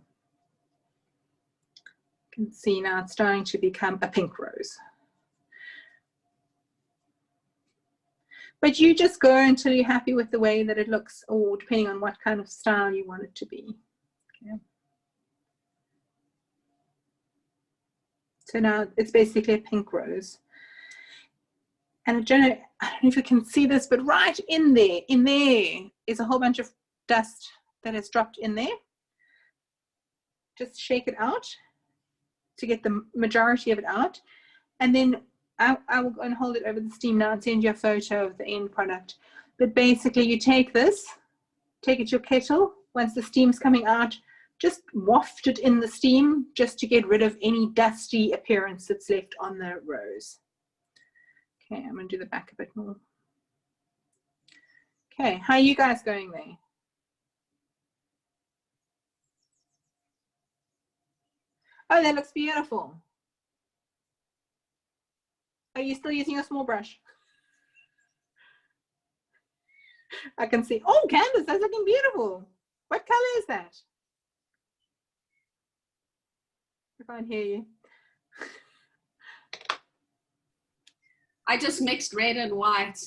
You can see now it's starting to become a pink rose. But you just go until you're happy with the way that it looks, or depending on what kind of style you want it to be. Okay. So now it's basically a pink rose. And I don't know if you can see this, but right in there is a whole bunch of dust that has dropped in there. Just shake it out to get the majority of it out. And then I will go and hold it over the steam now and send you a photo of the end product. But basically you take this, take it to your kettle. Once the steam's coming out, just waft it in the steam just to get rid of any dusty appearance that's left on the rose. Okay, I'm going to do the back a bit more. Okay, how are you guys going there? Oh, that looks beautiful. Are you still using a small brush? I can see. Oh, Candace, that's looking beautiful. What color is that? I can't hear you. I just mixed red and white.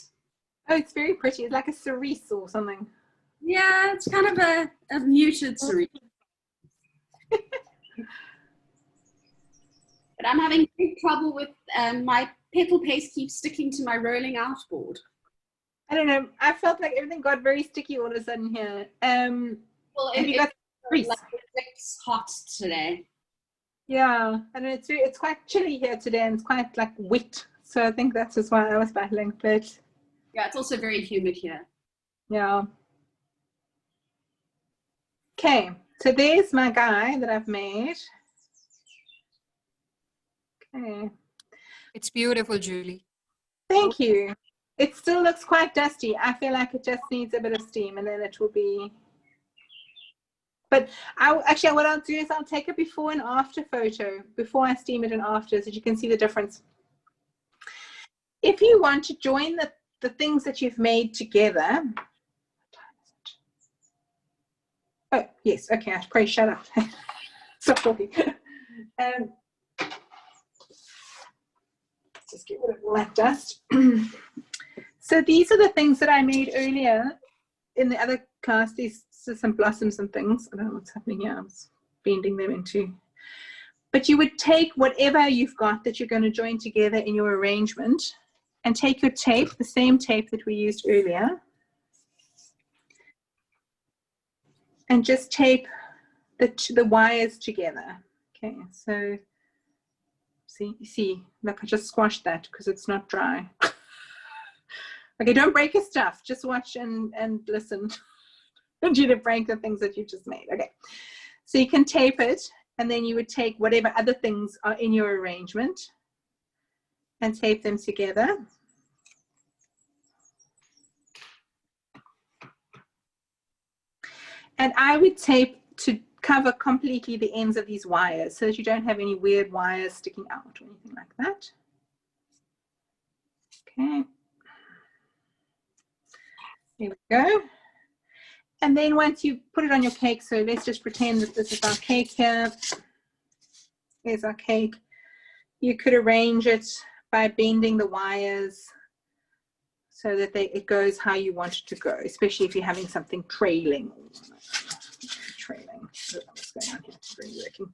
Oh, it's very pretty. It's like a cerise or something. Yeah, it's kind of a muted cerise. But I'm having big trouble with my petal paste keeps sticking to my rolling out board. I don't know. I felt like everything got very sticky all of a sudden here. Well, it's hot today. Yeah, and it's quite chilly here today, and it's quite like wet. So I think that's just why I was battling. But yeah, it's also very humid here. Yeah. Okay, so there's my guy that I've made. Okay. It's beautiful, Julie. Thank you. It still looks quite dusty. I feel like it just needs a bit of steam and then it will be. But actually what I'll do is I'll take a before and after photo before I steam it and after, so that you can see the difference. If you want to join the things that you've made together. Oh, yes. Okay, I should probably shut up. Stop talking. Just get rid of all that dust. So these are the things that I made earlier in the other class. These are some blossoms and things. I don't know what's happening here. I was bending them into. But you would take whatever you've got that you're going to join together in your arrangement and take your tape, the same tape that we used earlier, and just tape the wires together. Okay, so see, look, I just squashed that because it's not dry. Okay, don't break your stuff. Just watch and listen. Don't you to break the things that you just made. Okay, so you can tape it, and then you would take whatever other things are in your arrangement and tape them together. And I would tape to cover completely the ends of these wires so that you don't have any weird wires sticking out or anything like that. Okay. There we go. And then once you put it on your cake, so let's just pretend that this is our cake here. Here's our cake. You could arrange it by bending the wires so that it goes how you want it to go, especially if you're having something trailing. What's going on here? It's really working.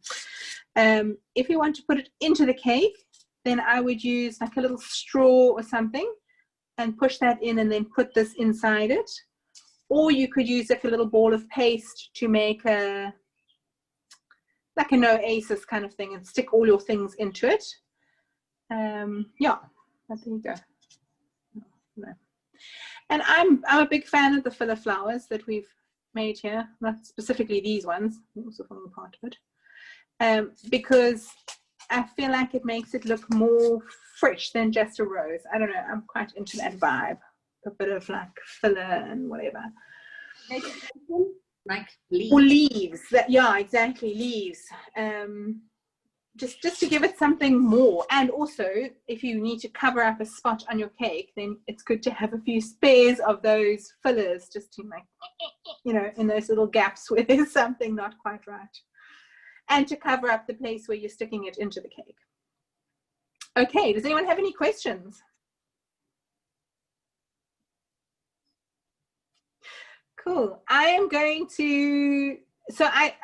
If you want to put it into the cake, then I would use like a little straw or something and push that in and then put this inside it. Or you could use like a little ball of paste to make like a no aces kind of thing and stick all your things into it. Yeah, there you go. No. And I'm a big fan of the filler flowers that we've made here, not specifically these ones, also from the part of it, because I feel like it makes it look more fresh than just a rose. I don't know, I'm quite into that vibe, a bit of like filler and whatever. Like leaves. Or leaves, yeah, exactly, leaves. Just to give it something more. And also, if you need to cover up a spot on your cake, then it's good to have a few spares of those fillers just to make, you know, in those little gaps where there's something not quite right. And to cover up the place where you're sticking it into the cake. Okay, does anyone have any questions? Cool. I am going to, so I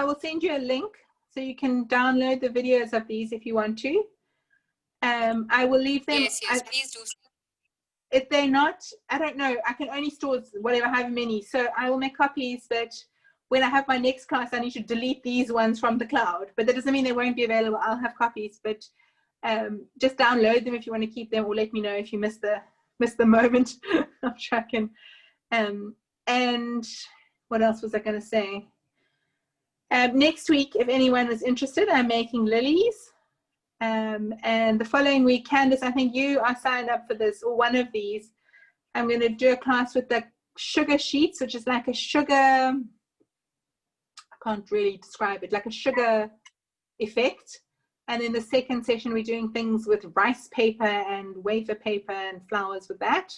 will send you a link so you can download the videos of these if you want to. I will leave them. Yes, please do. If they're not, I don't know, I can only store whatever, however many. So I will make copies, but when I have my next class, I need to delete these ones from the cloud. But that doesn't mean they won't be available. I'll have copies, but just download them if you want to keep them, or let me know if you miss the moment of tracking. And what else was I going to say? Next week, if anyone is interested, I'm making lilies. And the following week, Candace, I think you are signed up for this, or one of these. I'm going to do a class with the sugar sheets, which is like a sugar, I can't really describe it, like a sugar effect. And in the second session, we're doing things with rice paper and wafer paper and flowers with that.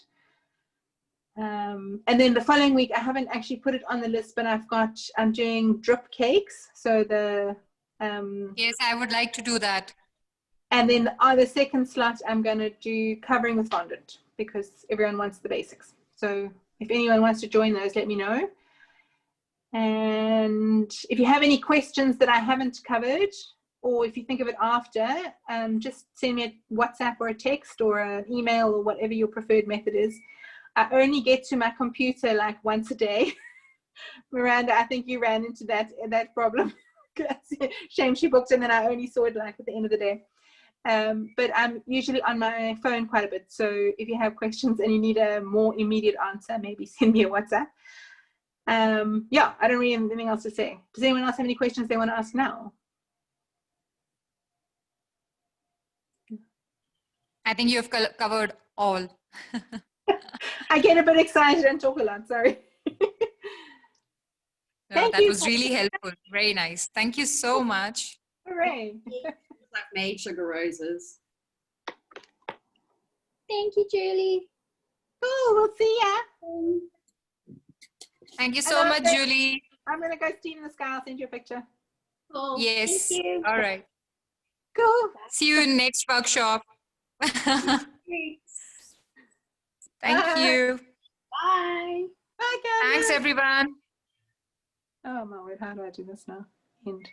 And then the following week, I haven't actually put it on the list, but I'm doing drip cakes. So yes, I would like to do that. And then on the second slot, I'm going to do covering with fondant because everyone wants the basics. So if anyone wants to join those, let me know. And if you have any questions that I haven't covered, or if you think of it after, just send me a WhatsApp or a text or an email or whatever your preferred method is. I only get to my computer like once a day. Miranda, I think you ran into that problem. Shame she booked and then I only saw it like at the end of the day. But I'm usually on my phone quite a bit. So if you have questions and you need a more immediate answer, maybe send me a WhatsApp. Yeah, I don't really have anything else to say. Does anyone else have any questions they want to ask now? I think you have covered all. I get a bit excited and talk a lot, sorry. Thank That you. was really helpful. Very nice. Thank you so much. Hooray. I've made sugar roses. Thank you, Julie. Cool, we'll see ya. Thank you so much, Julie. I'm going to go steam in the sky. I'll send you a picture. Cool. Yes. Thank you. All right. Cool. See you in next workshop. Thanks. Thank Bye. you. Bye. Bye, guys. Thanks, everyone. Oh my word, how do I do this now? End.